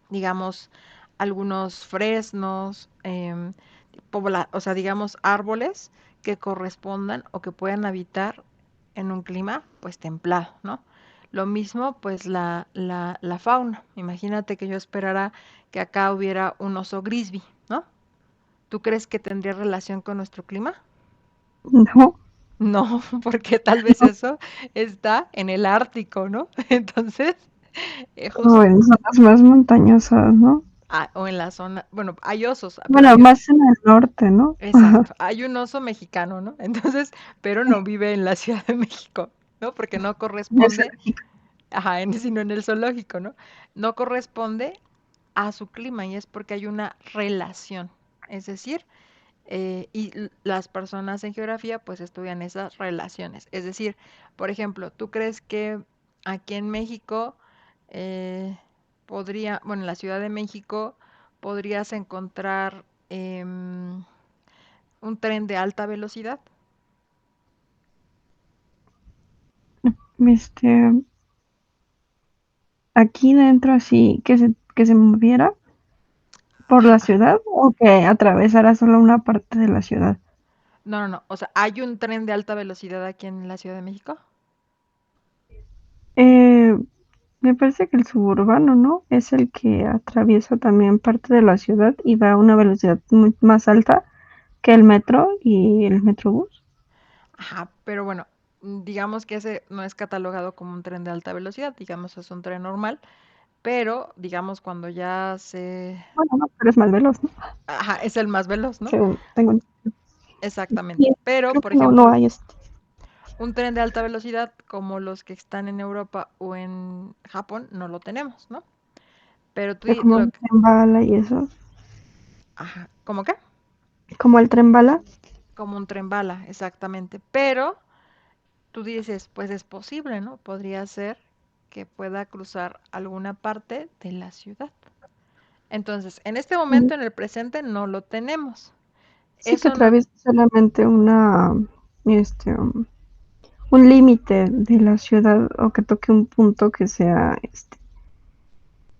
digamos, algunos fresnos, o sea, digamos, árboles que correspondan o que puedan habitar en un clima, pues, templado, ¿no? Lo mismo, pues, la fauna. Imagínate que yo esperara que acá hubiera un oso grisby, ¿no? ¿Tú crees que tendría relación con nuestro clima? no, No, porque tal vez no, eso está en el Ártico, ¿no? Entonces, o justo, en zonas más montañosas, ¿no? o en la zona, bueno, hay osos, pero Bueno, más en el norte, ¿no? exacto, hay un oso mexicano, ¿no? Entonces, pero no vive en la Ciudad de México, ¿no? Porque no Es corresponde, ajá, sino en el zoológico, ¿no? No corresponde a su clima y es porque hay una relación. Es decir, las personas en geografía pues estudian esas relaciones. Es decir, por ejemplo, ¿tú crees que aquí en México bueno, en la Ciudad de México podrías encontrar un tren de alta velocidad? este, aquí dentro así, que se moviera. por Ajá, la ajá. ciudad o que atravesara solo una parte de la ciudad? No, no, no. O sea, ¿hay un tren de alta velocidad aquí en la Ciudad de México? Eh, Me parece que el suburbano, ¿no? Es el que atraviesa también parte de la ciudad y va a una velocidad más alta que el metro y el metrobús. Ajá, pero bueno, digamos que ese no es catalogado como un tren de alta velocidad, digamos es un tren normal, pero digamos cuando ya se... Bueno, no, pero es más veloz, ¿no? Ajá, es el más veloz, ¿no? Según tengo entendido. Exactamente. Y Pero, creo por que no ejemplo, hay un tren de alta velocidad como los que están en Europa o en Japón no lo tenemos, ¿no? Pero tú, como el tren bala y eso. ajá, ¿cómo qué? Como el tren bala. Como un tren bala, exactamente. Pero tú dices, pues es posible, ¿no? Podría ser que pueda cruzar alguna parte de la ciudad. Entonces, en este Mm, momento, en el presente, no lo tenemos. sí, que Eso no, atraviesa solamente un límite de la ciudad o que toque un punto que sea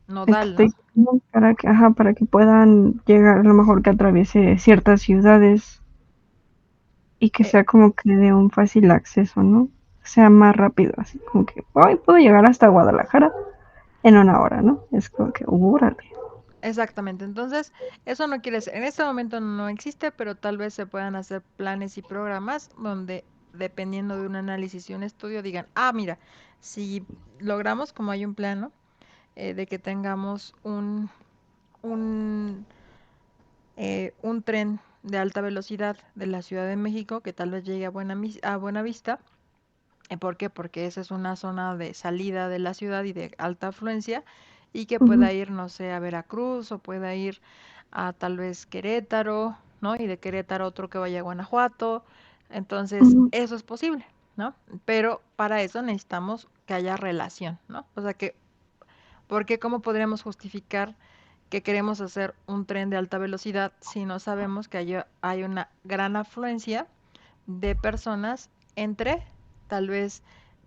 nodal, ¿no? estratégico para que, ajá, para que puedan llegar, a lo mejor que atraviese ciertas ciudades y que Eh, sea como que de un fácil acceso, ¿no? Sea más rápido, así como que hoy puedo llegar hasta Guadalajara en una hora, ¿no? Es como que, órale. exactamente. Entonces, eso no quiere decir, en este momento no existe, pero tal vez se puedan hacer planes y programas donde, dependiendo de un análisis y un estudio, digan, ah, mira, si logramos, como hay un plano, de que tengamos un, un tren de alta velocidad de la Ciudad de México, que tal vez llegue a Buenavista. ¿Por qué? Porque esa es una zona de salida de la ciudad y de alta afluencia y que Ujú, pueda ir, no sé, a Veracruz o pueda ir a tal vez Querétaro, ¿no? Y de Querétaro otro que vaya a Guanajuato. Entonces, ujú. eso es posible, ¿no? Pero para eso necesitamos que haya relación, ¿no? O sea que, porque ¿cómo podríamos justificar que queremos hacer un tren de alta velocidad si no sabemos que hay una gran afluencia de personas entre, tal vez,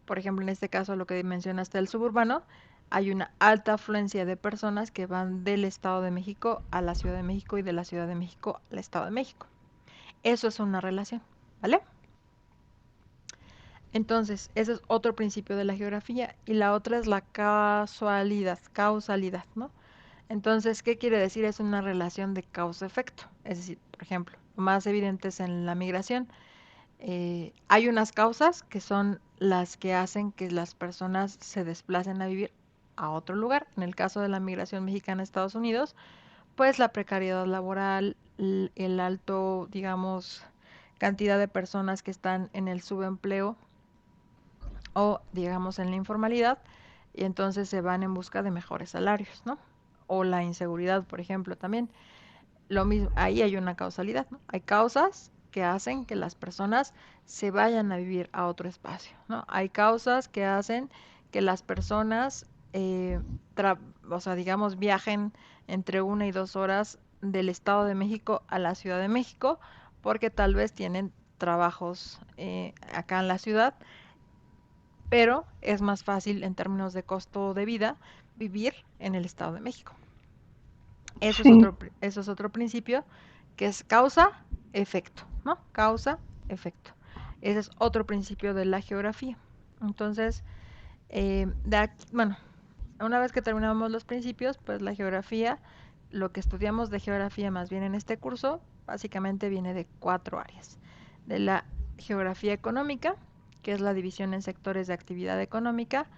por ejemplo, en este caso lo que mencionaste del suburbano, hay una alta afluencia de personas que van del Estado de México a la Ciudad de México y de la Ciudad de México al Estado de México. Eso es una relación, ¿vale? Entonces, ese es otro principio de la geografía y la otra es la causalidad, ¿no? Entonces, ¿qué quiere decir? Es una relación de causa-efecto. Es decir, por ejemplo, lo más evidente es en la migración. Hay unas causas que son las que hacen que las personas se desplacen a vivir a otro lugar. En el caso de la migración mexicana a Estados Unidos, pues la precariedad laboral, el alto, digamos, cantidad de personas que están en el subempleo o, digamos, en la informalidad, y entonces se van en busca de mejores salarios, ¿no? O la inseguridad, por ejemplo, también. Lo mismo, ahí hay una causalidad, ¿no? Hay causas que hacen que las personas se vayan a vivir a otro espacio, ¿no? Hay causas que hacen que las personas, o sea, digamos, viajen entre 1 y 2 horas del Estado de México a la Ciudad de México, porque tal vez tienen trabajos acá en la ciudad, pero es más fácil en términos de costo de vida vivir en el Estado de México. Sí, Eso es otro principio que es causa-efecto, ¿no? Causa-efecto. Ese es otro principio de la geografía. Entonces, bueno, una vez que terminamos los principios, pues la geografía, lo que estudiamos de geografía más bien en este curso, básicamente viene de 4 áreas. De la geografía económica, que es la división en sectores de actividad económica.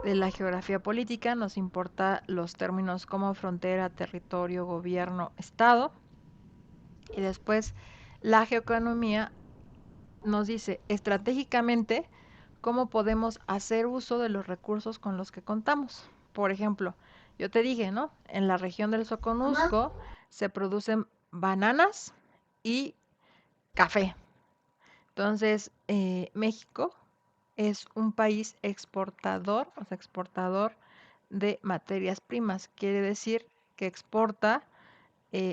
De la geografía política nos importa los términos como frontera, territorio, gobierno, estado. Y después la geoeconomía nos dice estratégicamente cómo podemos hacer uso de los recursos con los que contamos. Por ejemplo, yo te dije, ¿no? En la región del Soconusco se producen bananas y café. Entonces, México es un país exportador, o sea, exportador de materias primas. Quiere decir que exporta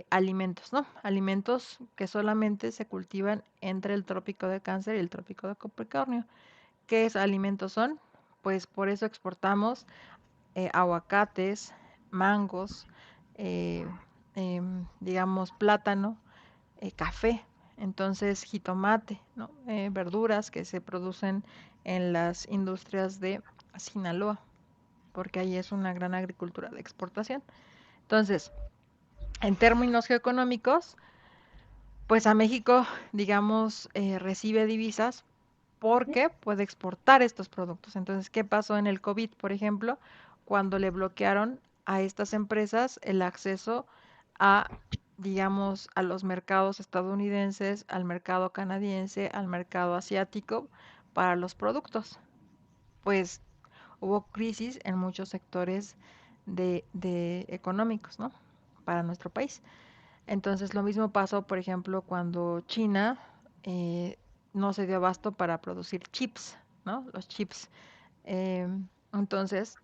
alimentos, ¿no? Alimentos que solamente se cultivan entre el trópico de Cáncer y el trópico de Capricornio. ¿Qué alimentos son? Pues por eso exportamos aguacates, mangos, eh, digamos, plátano, café, entonces jitomate, ¿no? Verduras que se producen en las industrias de Sinaloa, porque ahí es una gran agricultura de exportación. Entonces, en términos geoeconómicos, pues a México, digamos, recibe divisas porque puede exportar estos productos. Entonces, ¿qué pasó en el COVID, por ejemplo, cuando le bloquearon a estas empresas el acceso a, digamos, a los mercados estadounidenses, al mercado canadiense, al mercado asiático para los productos? Pues hubo crisis en muchos sectores de económicos, ¿no? Para nuestro país. Entonces, lo mismo pasó, por ejemplo, cuando China eh, no se dio abasto para producir chips, ¿no? Los chips. Eh, entonces,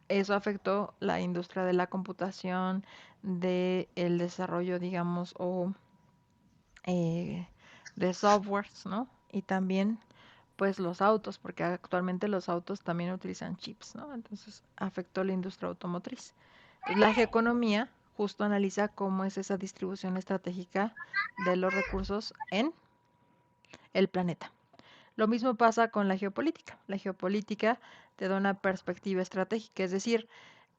eso afectó la industria de la computación, del desarrollo, digamos, o eh, de softwares, ¿no? Y también, pues, los autos, porque actualmente los autos también utilizan chips, ¿no? Entonces, afectó la industria automotriz. Entonces, la geoeconomía justo analiza cómo es esa distribución estratégica de los recursos en el planeta. Lo mismo pasa con la geopolítica. La geopolítica te da una perspectiva estratégica, es decir,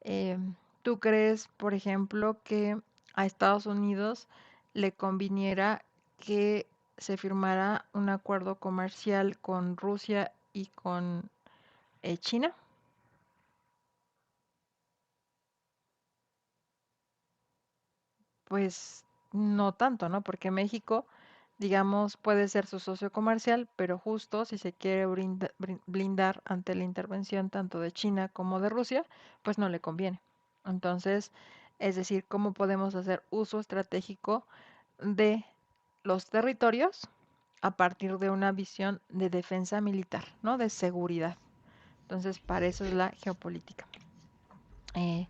eh, tú crees, por ejemplo, que a Estados Unidos le conviniera que se firmara un acuerdo comercial con Rusia y con China. Pues no tanto, ¿no? Porque México, digamos, puede ser su socio comercial, pero justo si se quiere blindar ante la intervención tanto de China como de Rusia, pues no le conviene. Entonces, es decir, ¿cómo podemos hacer uso estratégico de los territorios a partir de una visión de defensa militar, ¿no? De seguridad? Entonces, para eso es la geopolítica. Eh,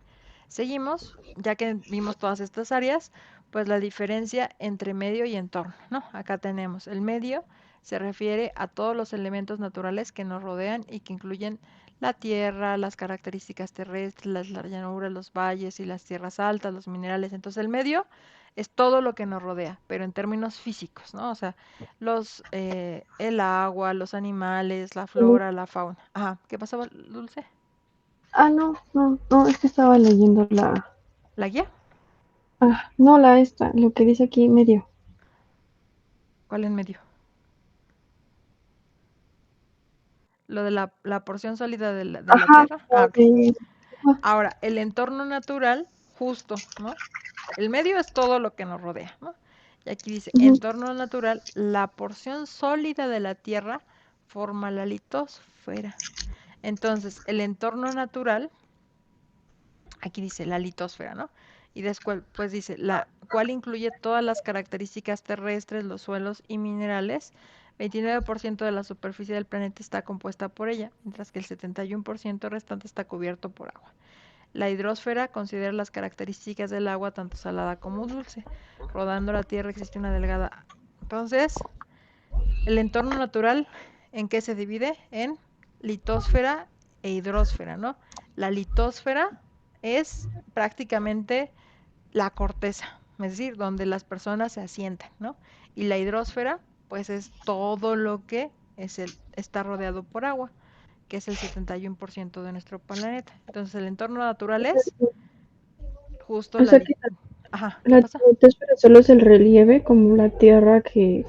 Seguimos, ya que vimos todas estas áreas, pues la diferencia entre medio y entorno, ¿no? Acá tenemos el medio, se refiere a todos los elementos naturales que nos rodean y que incluyen la tierra, las características terrestres, las llanuras, los valles y las tierras altas, los minerales. Entonces el medio es todo lo que nos rodea, pero en términos físicos, ¿no? O sea, el agua, los animales, la flora, la fauna. Ajá, ¿qué pasaba, Dulce? No, es que estaba leyendo la... ¿La guía? No, lo que dice aquí medio. ¿Cuál en medio? Lo de la porción sólida de la Ajá, Tierra. Ah, ok. de... Ahora, el entorno natural, justo, ¿no? El medio es todo lo que nos rodea, ¿no? Y aquí dice, Ujú. entorno natural, la porción sólida de la Tierra forma la litosfera. Entonces, el entorno natural, aquí dice la litosfera, ¿no? Y después, pues dice, la cual incluye todas las características terrestres, los suelos y minerales. 29% de la superficie del planeta está compuesta por ella, mientras que el 71% restante está cubierto por agua. La hidrosfera considera las características del agua tanto salada como dulce. Rodando la Tierra existe una delgada. Entonces, el entorno natural, ¿en qué se divide? En litosfera e hidrosfera, ¿no? La litosfera es prácticamente la corteza, es decir, donde las personas se asientan, ¿no? Y la hidrosfera, pues es todo lo que está rodeado por agua, que es el 71% de nuestro planeta. Entonces, el entorno natural es justo O sea que Ajá, ¿qué la pasa? troposfera solo es el relieve, como la tierra que...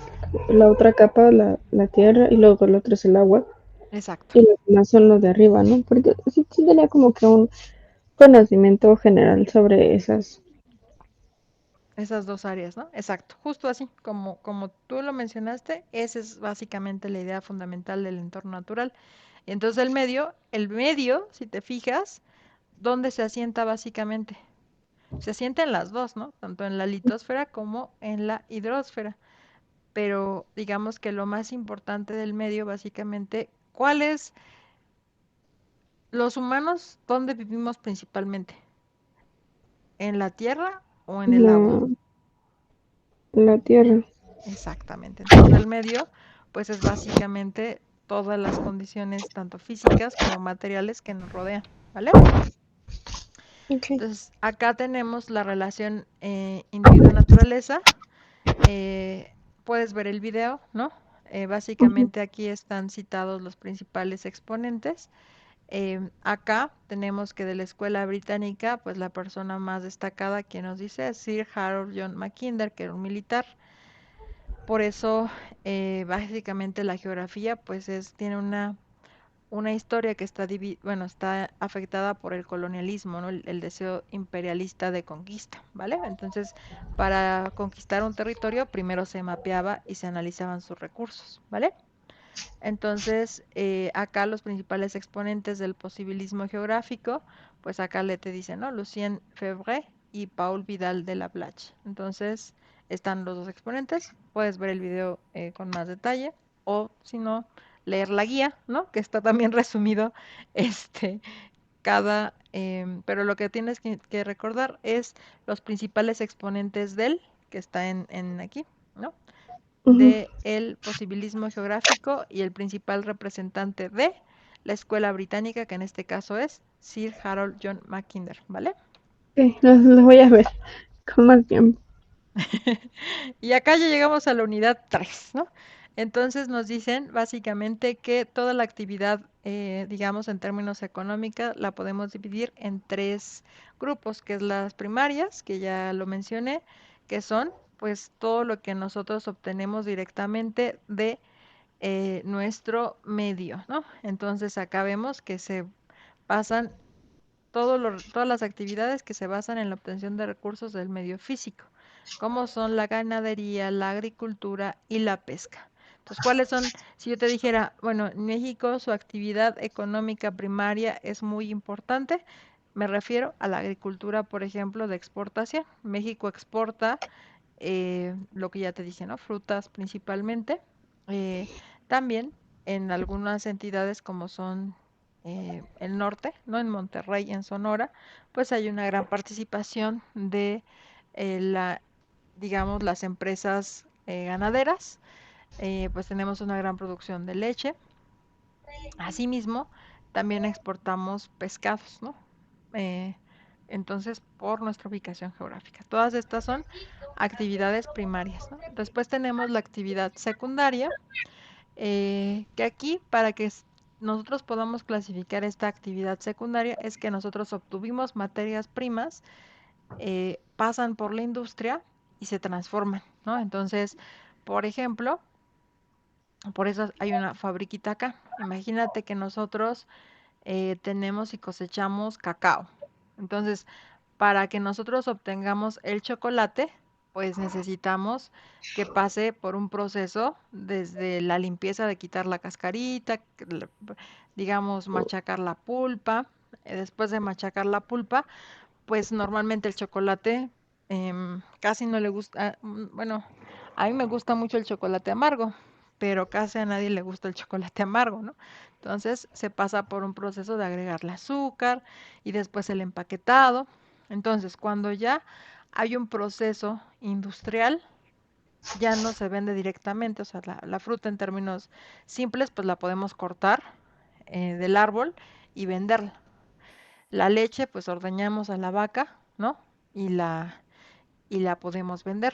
La otra capa, la tierra, y luego el otro es el agua. Exacto. Y los demás son los de arriba, ¿no? Porque sí tenía como que un conocimiento general sobre esas. Esas dos áreas, ¿no? Exacto. Justo así, como tú lo mencionaste, esa es básicamente la idea fundamental del entorno natural. Entonces, el medio, si te fijas, ¿dónde se asienta básicamente? Se asienta en las dos, ¿no? Tanto en la litosfera como en la hidrosfera. Pero digamos que lo más importante del medio, básicamente, ¿cuál es los humanos, dónde vivimos principalmente? ¿En la tierra o en el agua? La, la tierra. Exactamente. Entonces el medio, pues es básicamente todas las condiciones, tanto físicas como materiales, que nos rodean, ¿vale? Ok. Entonces, acá tenemos la relación individuo-naturaleza. Eh, Puedes ver el video, ¿no? Ujú, Básicamente aquí están citados los principales exponentes. Acá tenemos que de la escuela británica, pues la persona más destacada que nos dice es Sir Harold John Mackinder, que era un militar. Por eso, básicamente la geografía, pues tiene una historia que está, bueno, está afectada por el colonialismo, ¿no? El deseo imperialista de conquista, ¿vale? Entonces, para conquistar un territorio, primero se mapeaba y se analizaban sus recursos, ¿vale? Entonces, acá los principales exponentes del posibilismo geográfico, pues acá le te dicen, ¿no? Lucien Febvre y Paul Vidal de la Blache. Entonces, están los dos exponentes. Puedes ver el video con más detalle o, si no, leer la guía, ¿no? Que está también resumido, este, pero lo que tienes que recordar es los principales exponentes del, que está en aquí, ¿no? ujú. De el posibilismo geográfico y el principal representante de la escuela británica, que en este caso es Sir Harold John Mackinder, ¿vale? Ok, los voy a ver con más tiempo. Y acá ya llegamos a la unidad 3, ¿no? Entonces nos dicen básicamente que toda la actividad, digamos en términos económicos, la podemos dividir en tres grupos, que es las primarias, que ya lo mencioné, que son pues todo lo que nosotros obtenemos directamente de nuestro medio, ¿no? Entonces acá vemos que se basan todas las actividades que se basan en la obtención de recursos del medio físico, como son la ganadería, la agricultura y la pesca. Entonces, ¿cuáles son? Si yo te dijera, bueno, en México su actividad económica primaria es muy importante, me refiero a la agricultura, por ejemplo, de exportación. México exporta lo que ya te dije, ¿no? Frutas principalmente. Eh, También en algunas entidades como son el norte, ¿no? En Monterrey, en Sonora, pues hay una gran participación de la, digamos, las empresas ganaderas. Pues tenemos una gran producción de leche. Asimismo, también exportamos pescados, ¿no? Eh, entonces, por nuestra ubicación geográfica. Todas estas son actividades primarias, ¿no? Después tenemos la actividad secundaria, que aquí para que nosotros podamos clasificar esta actividad secundaria es que nosotros obtuvimos materias primas, pasan por la industria y se transforman, ¿no? Entonces, por ejemplo, por eso hay una fabriquita acá. Imagínate que nosotros tenemos y cosechamos cacao. Entonces, para que nosotros obtengamos el chocolate, pues necesitamos que pase por un proceso desde la limpieza de quitar la cascarita, digamos, machacar la pulpa. Después de machacar la pulpa, pues normalmente el chocolate casi no le gusta, bueno, a mí me gusta mucho el chocolate amargo, pero casi a nadie le gusta el chocolate amargo, ¿no? Entonces se pasa por un proceso de agregarle azúcar y después el empaquetado. Entonces, cuando ya hay un proceso industrial, ya no se vende directamente, o sea, la fruta en términos simples, pues la podemos cortar del árbol y venderla. La leche, pues ordeñamos a la vaca, ¿no? Y la podemos vender.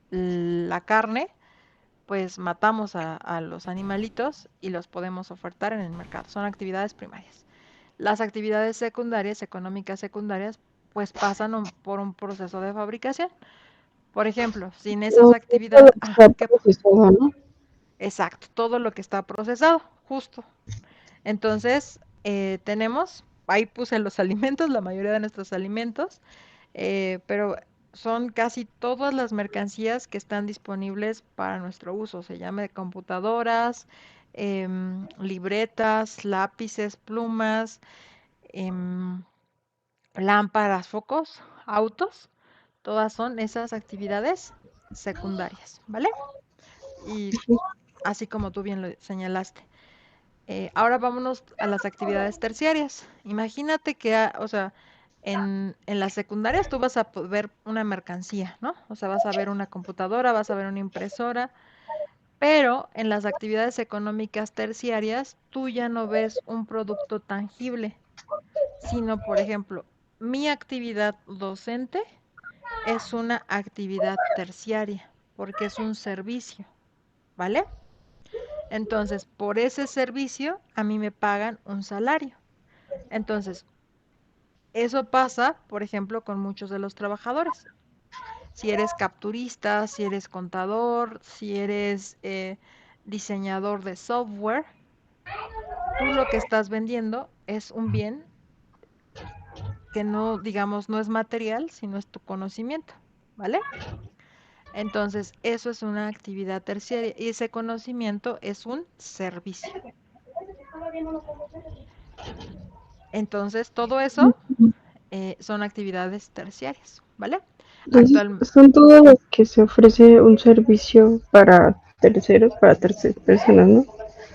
La carne, pues matamos a los animalitos y los podemos ofertar en el mercado. Son actividades primarias. Las actividades secundarias, económicas secundarias, pues pasan por un proceso de fabricación. Por ejemplo, sin esas No, todo lo actividades, que está procesado, ¿no? exacto, todo lo que está procesado, justo. Entonces, tenemos, ahí puse los alimentos, la mayoría de nuestros alimentos, pero son casi todas las mercancías que están disponibles para nuestro uso. Se llama de computadoras, libretas, lápices, plumas, em, lámparas, focos, autos. Todas son esas actividades secundarias, ¿vale? Y así como tú bien lo señalaste. Ahora vámonos a las actividades terciarias. Imagínate que, o sea, en las secundarias tú vas a ver una mercancía, ¿no? O sea, vas a ver una computadora, vas a ver una impresora, pero en las actividades económicas terciarias tú ya no ves un producto tangible, sino, por ejemplo, mi actividad docente es una actividad terciaria, porque es un servicio, ¿vale? Entonces, por ese servicio a mí me pagan un salario. Entonces, eso pasa, por ejemplo, con muchos de los trabajadores. Si eres capturista, si eres contador, si eres diseñador de software, tú lo que estás vendiendo es un bien que no, digamos, no es material, sino es tu conocimiento, ¿vale? Entonces, eso es una actividad terciaria y ese conocimiento es un servicio. Entonces, todo eso son actividades terciarias, ¿vale? Entonces, Actual, son todo lo que se ofrece un servicio para terceros, para terceras personas, ¿no?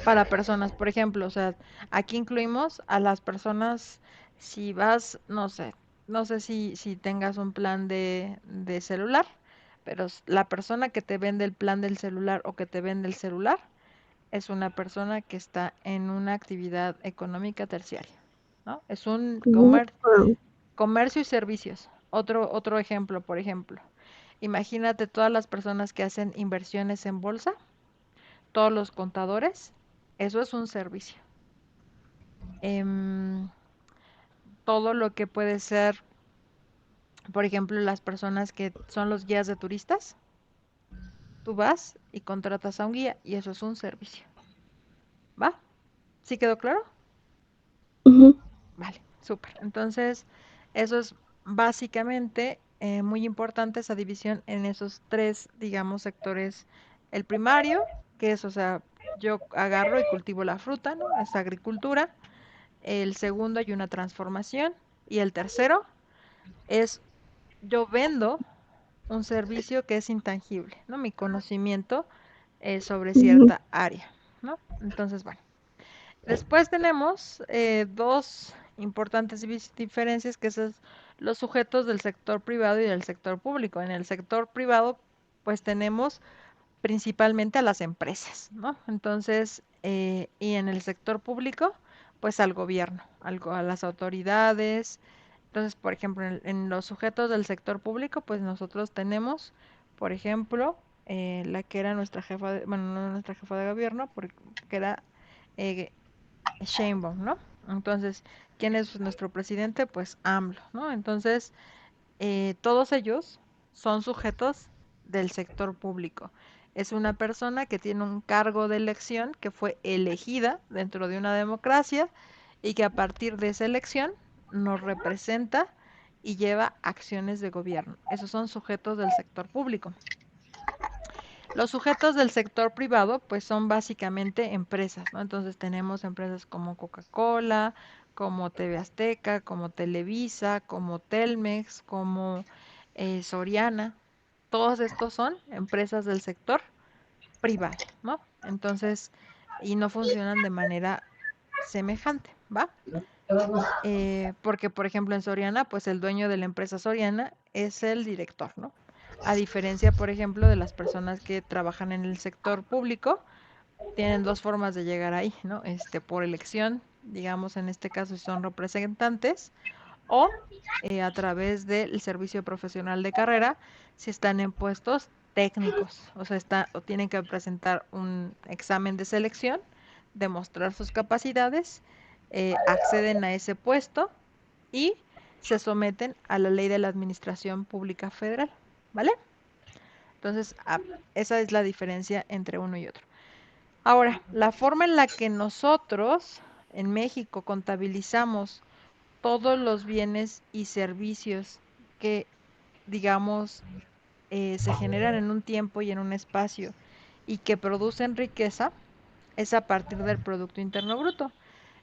para personas, por ejemplo, o sea, aquí incluimos a las personas, si vas, no sé si tengas un plan de celular, pero la persona que te vende el plan del celular o que te vende el celular es una persona que está en una actividad económica terciaria, ¿no? Es un Wow. comercio y servicios. Otro ejemplo, por ejemplo, imagínate todas las personas que hacen inversiones en bolsa, todos los contadores, eso es un servicio. Em, todo lo que puede ser, por ejemplo, las personas que son los guías de turistas, tú vas y contratas a un guía y eso es un servicio. ¿Va? ¿Sí quedó claro? Ujú. Vale, súper. Entonces, eso es básicamente muy importante esa división en esos tres, digamos, sectores. El primario, que es, o sea, yo agarro y cultivo la fruta, ¿no? Es agricultura. El segundo hay una transformación. Y el tercero es yo vendo un servicio que es intangible, ¿no? Mi conocimiento sobre Ujú. cierta área, ¿no? Entonces, bueno. Después tenemos dos importantes diferencias, que son los sujetos del sector privado y del sector público. En el sector privado, pues tenemos principalmente a las empresas, ¿no? Entonces, y en el sector público, pues al gobierno, a las autoridades. Entonces, por ejemplo, en los sujetos del sector público, pues nosotros tenemos, por ejemplo, la que era nuestra jefa bueno, no nuestra jefa de gobierno, porque era eh, Sheinbaum, ¿no? Entonces, ¿quién es nuestro presidente? Pues AMLO, ¿no? Entonces, todos ellos son sujetos del sector público. Es una persona que tiene un cargo de elección que fue elegida dentro de una democracia y que a partir de esa elección nos representa y lleva acciones de gobierno. Esos son sujetos del sector público. Los sujetos del sector privado, pues son básicamente empresas, ¿no? Entonces tenemos empresas como Coca-Cola, como TV Azteca, como Televisa, como Telmex, como Soriana. Todos estos son empresas del sector privado, ¿no? Entonces, y no funcionan de manera semejante, ¿va? Porque, por ejemplo, en Soriana, pues el dueño de la empresa Soriana es el director, ¿no? A diferencia, por ejemplo, de las personas que trabajan en el sector público, tienen dos formas de llegar ahí, ¿no? Por elección, digamos, en este caso son representantes, o a través del servicio profesional de carrera, si están en puestos técnicos, o sea, o tienen que presentar un examen de selección, demostrar sus capacidades, acceden a ese puesto y se someten a la ley de la Administración Pública Federal, ¿vale? Entonces, esa es la diferencia entre uno y otro. Ahora, la forma en la que nosotros en México contabilizamos todos los bienes y servicios que, digamos, se generan en un tiempo y en un espacio y que producen riqueza es a partir del Producto Interno Bruto.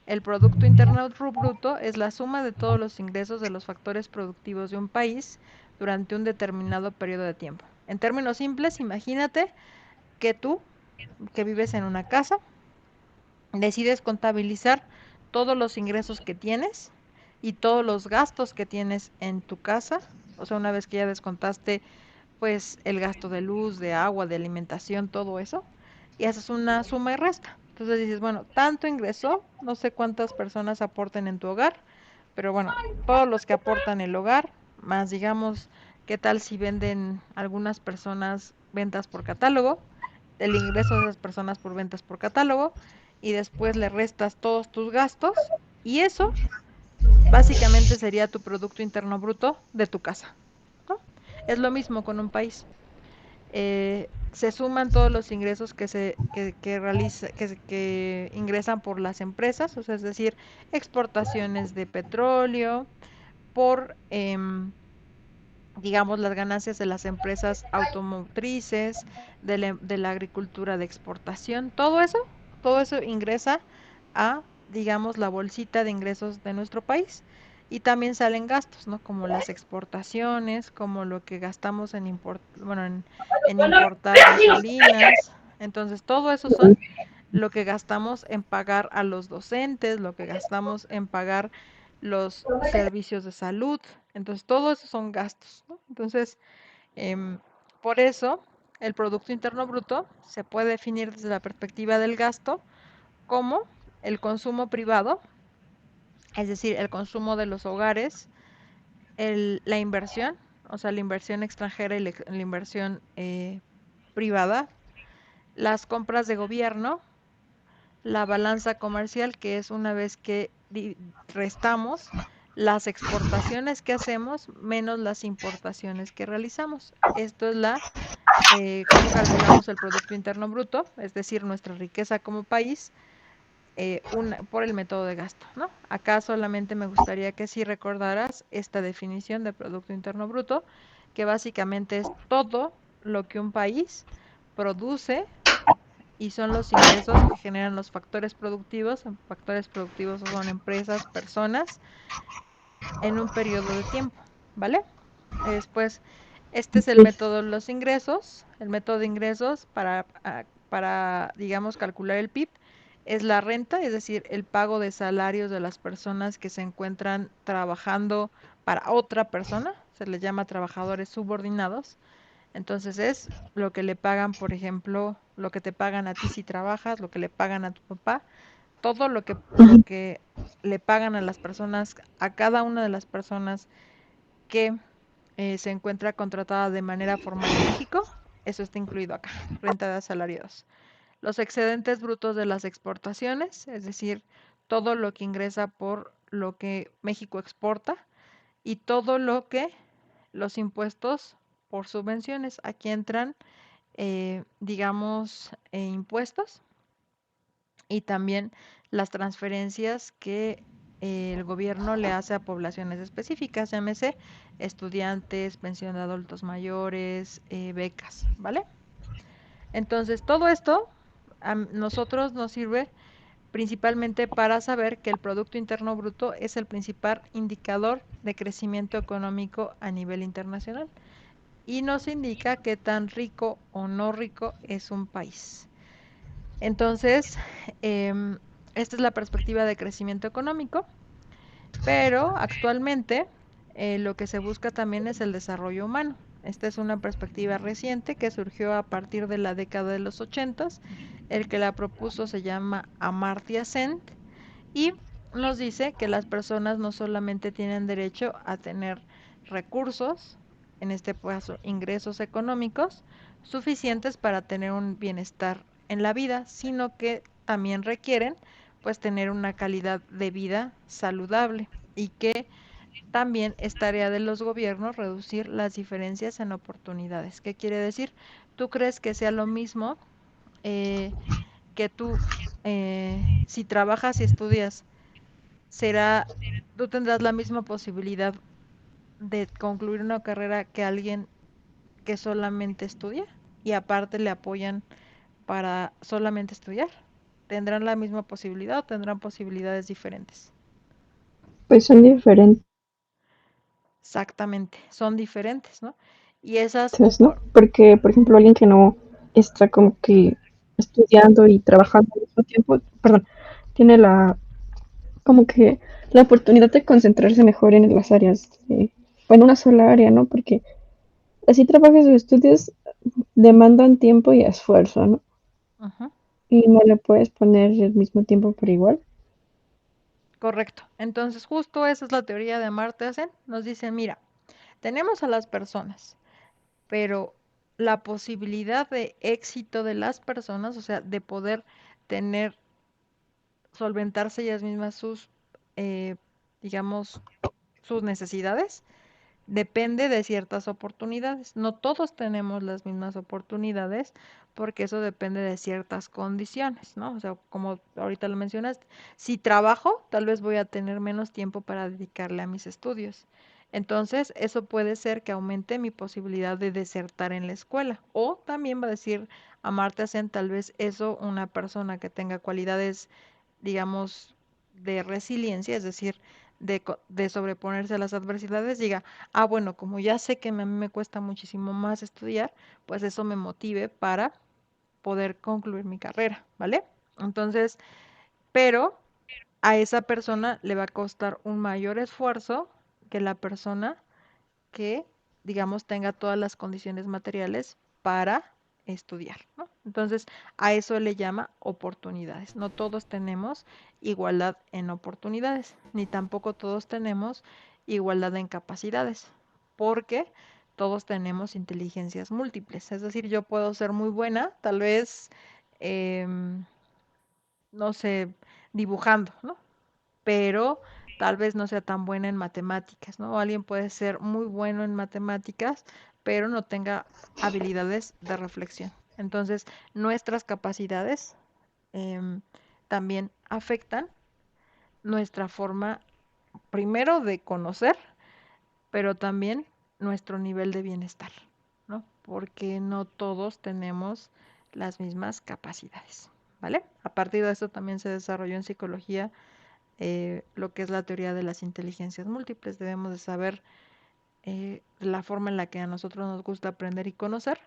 El Producto Interno Bruto es la suma de todos los ingresos de los factores productivos de un país durante un determinado periodo de tiempo. En términos simples, imagínate que tú, que vives en una casa, decides contabilizar todos los ingresos que tienes y todos los gastos que tienes en tu casa. O sea, una vez que ya descontaste pues el gasto de luz, de agua, de alimentación, todo eso, y haces una suma y resta. Entonces dices, bueno, tanto ingresó, no sé cuántas personas aporten en tu hogar, pero bueno, todos los que aportan el hogar, más digamos, ¿qué tal si venden algunas personas ventas por catálogo? El ingreso de esas personas por ventas por catálogo y después le restas todos tus gastos y eso básicamente sería tu Producto Interno Bruto de tu casa, ¿no? Es lo mismo con un país. Se suman todos los ingresos que ingresan por las empresas, o sea, es decir, exportaciones de petróleo, por, digamos, las ganancias de las empresas automotrices, de la agricultura de exportación, todo eso ingresa a, digamos, la bolsita de ingresos de nuestro país. Y también salen gastos, ¿no? Como las exportaciones, como lo que gastamos en importar gasolinas. Entonces, todo eso son lo que gastamos en pagar a los docentes, lo que gastamos en pagar los servicios de salud. Entonces, todo eso son gastos, ¿no? Entonces, em, por eso, el Producto Interno Bruto se puede definir desde la perspectiva del gasto como el consumo privado, es decir, el consumo de los hogares, la inversión, o sea, la inversión extranjera y la inversión privada, las compras de gobierno, la balanza comercial, que es una vez que restamos las exportaciones que hacemos menos las importaciones que realizamos. Esto es cómo calculamos el Producto Interno Bruto, es decir, nuestra riqueza como país, por el método de gasto, ¿no? Acá solamente me gustaría que sí recordaras esta definición de Producto Interno Bruto, que básicamente es todo lo que un país produce y son los ingresos que generan los factores productivos. Factores productivos son empresas, personas, en un periodo de tiempo, ¿vale? Después, este es el Ok. método de los ingresos. El método de ingresos para, digamos, calcular el PIB es la renta, es decir, el pago de salarios de las personas que se encuentran trabajando para otra persona. Se les llama trabajadores subordinados. Entonces es lo que le pagan, por ejemplo, lo que te pagan a ti si trabajas, lo que le pagan a tu papá, todo lo que le pagan a las personas, a cada una de las personas que se encuentra contratada de manera formal en México, eso está incluido acá, renta de asalariados. Los excedentes brutos de las exportaciones, es decir, todo lo que ingresa por lo que México exporta y todo lo que los impuestos por subvenciones. Aquí entran, digamos, impuestos y también las transferencias que el gobierno le hace a poblaciones específicas, llámese estudiantes, pensión de adultos mayores, becas, ¿vale? Entonces, todo esto a nosotros nos sirve principalmente para saber que el Producto Interno Bruto es el principal indicador de crecimiento económico a nivel internacional y nos indica qué tan rico o no rico es un país. Entonces, em, esta es la perspectiva de crecimiento económico, pero actualmente lo que se busca también es el desarrollo humano. Esta es una perspectiva reciente que surgió a partir de la década de los 80. El que la propuso se llama Amartya Sen y nos dice que las personas no solamente tienen derecho a tener recursos, en este caso ingresos económicos, suficientes para tener un bienestar en la vida, sino que también requieren pues tener una calidad de vida saludable y que también es tarea de los gobiernos reducir las diferencias en oportunidades. ¿Qué quiere decir? ¿Tú crees que sea lo mismo eh, que si trabajas y estudias, será, tú tendrás la misma posibilidad de concluir una carrera que alguien que solamente estudia y aparte le apoyan para solamente estudiar? ¿Tendrán la misma posibilidad o tendrán posibilidades diferentes? Pues son diferentes, Exactamente, son diferentes, ¿no? Y esas, ¿no? Porque, por ejemplo, alguien que no está como que estudiando y trabajando al mismo tiempo, perdón, tiene como que la oportunidad de concentrarse mejor en las áreas, o en una sola área, ¿no? Porque así trabajas o estudios demandan tiempo y esfuerzo, ¿no? ujú, Y no le puedes poner el mismo tiempo por igual. Correcto. Entonces, justo esa es la teoría de Amartya Sen. Nos dice, mira, tenemos a las personas, pero la posibilidad de éxito de las personas, o sea, de poder tener, solventarse ellas mismas sus, eh, digamos, sus necesidades, depende de ciertas oportunidades. No todos tenemos las mismas oportunidades porque eso depende de ciertas condiciones, ¿no? O sea, como ahorita lo mencionaste, si trabajo, tal vez voy a tener menos tiempo para dedicarle a mis estudios. Entonces, eso puede ser que aumente mi posibilidad de desertar en la escuela. O también va a decir Amartya Sen, tal vez eso una persona que tenga cualidades, digamos, de resiliencia, es decir, de sobreponerse a las adversidades, diga, ah, bueno, como ya sé que a mí me cuesta muchísimo más estudiar, pues eso me motive para poder concluir mi carrera, ¿vale? Entonces, pero a esa persona le va a costar un mayor esfuerzo que la persona que, digamos, tenga todas las condiciones materiales para estudiar, ¿no? Entonces, a eso le llama oportunidades. No todos tenemos igualdad en oportunidades, ni tampoco todos tenemos igualdad en capacidades, porque todos tenemos inteligencias múltiples. Es decir, yo puedo ser muy buena, tal vez, em, no sé, dibujando, ¿no? Pero tal vez no sea tan buena en matemáticas, ¿no? O alguien puede ser muy bueno en matemáticas, pero no tenga habilidades de reflexión. Entonces, nuestras capacidades em, también afectan nuestra forma, primero, de conocer, pero también nuestro nivel de bienestar, ¿no? Porque no todos tenemos las mismas capacidades, ¿vale? A partir de eso también se desarrolló en psicología lo que es la teoría de las inteligencias múltiples. Debemos de saber la forma en la que a nosotros nos gusta aprender y conocer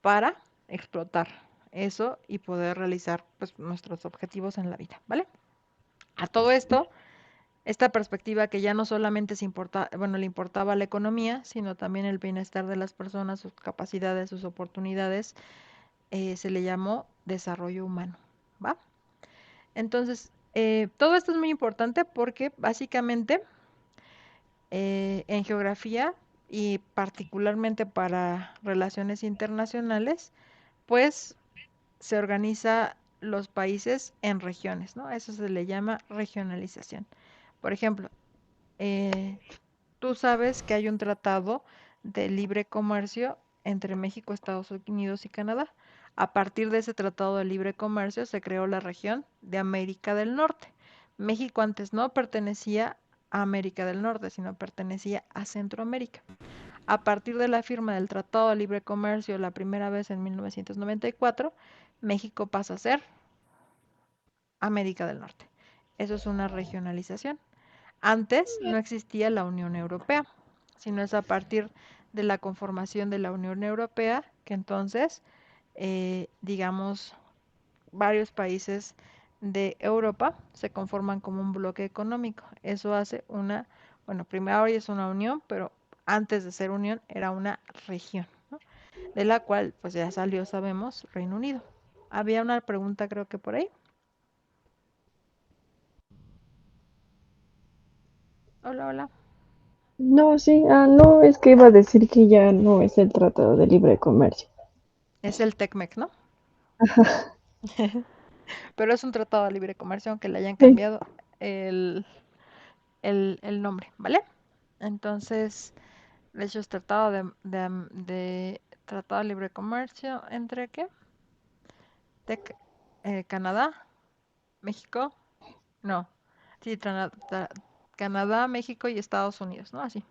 para explotar eso y poder realizar pues, nuestros objetivos en la vida, ¿vale? A todo esto, esta perspectiva que ya no solamente bueno, le importaba la economía, sino también el bienestar de las personas, sus capacidades, sus oportunidades, se le llamó desarrollo humano, ¿va? Entonces, todo esto es muy importante porque básicamente en geografía y particularmente para relaciones internacionales, pues se organiza los países en regiones, ¿no? Eso se le llama regionalización. Por ejemplo, eh, tú sabes que hay un tratado de libre comercio entre México, Estados Unidos y Canadá. A partir de ese tratado de libre comercio se creó la región de América del Norte. México antes no pertenecía a América del Norte, sino pertenecía a Centroamérica. A partir de la firma del Tratado de Libre Comercio la primera vez en 1994, México pasa a ser América del Norte. Eso es una regionalización. Antes no existía la Unión Europea, sino es a partir de la conformación de la Unión Europea que entonces, digamos, varios países de Europa se conforman como un bloque económico. Eso hace una, bueno, primero hoy es una unión, pero antes de ser unión era una región, ¿no? De la cual pues ya salió, sabemos, Reino Unido. Había una pregunta creo que por ahí. Hola, hola. No, sí, no, es que iba a decir que ya no es el Tratado de Libre Comercio. Es el TECMEC, ¿no? Pero es un tratado de libre comercio aunque le hayan Sí. cambiado el, el nombre, ¿vale? Entonces, de hecho es tratado de tratado de libre comercio entre ¿qué? Canadá, México, no, sí, Canadá, México y Estados Unidos, ¿no? Así.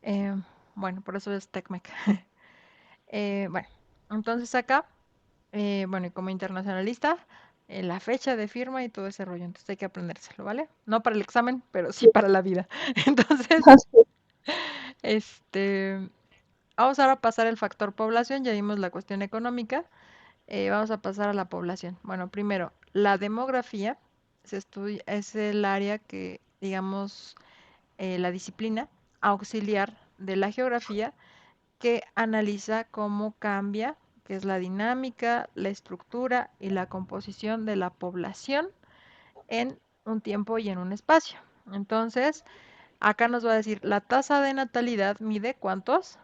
Eh, bueno, por eso es TECMEC. Bueno, entonces acá, bueno, y como internacionalista, la fecha de firma y todo ese rollo, entonces hay que aprendérselo, ¿vale? No para el examen, pero sí para la vida. Entonces, este, vamos ahora a pasar el factor población, ya vimos la cuestión económica, vamos a pasar a la población. Bueno, primero, la demografía se estudia, es el área que, digamos, la disciplina auxiliar de la geografía que analiza cómo cambia, que es la dinámica, la estructura y la composición de la población en un tiempo y en un espacio. Entonces, acá nos va a decir, la tasa de natalidad mide cuántos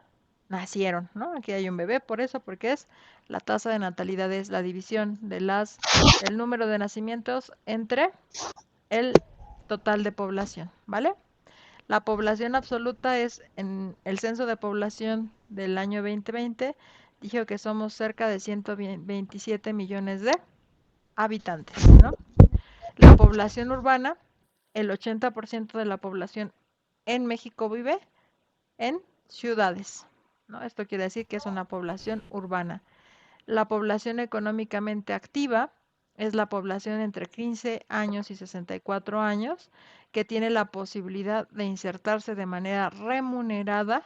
nacieron, ¿no? Aquí hay un bebé, por eso, porque es la tasa de natalidad es la división del número de nacimientos entre el total de población, ¿vale? La población absoluta es, en el censo de población del año 2020, dijo que somos cerca de 127 millones de habitantes, ¿no? La población urbana, el 80% de la población en México vive en ciudades, ¿no? Esto quiere decir que es una población urbana. La población económicamente activa es la población entre 15 años y 64 años que tiene la posibilidad de insertarse de manera remunerada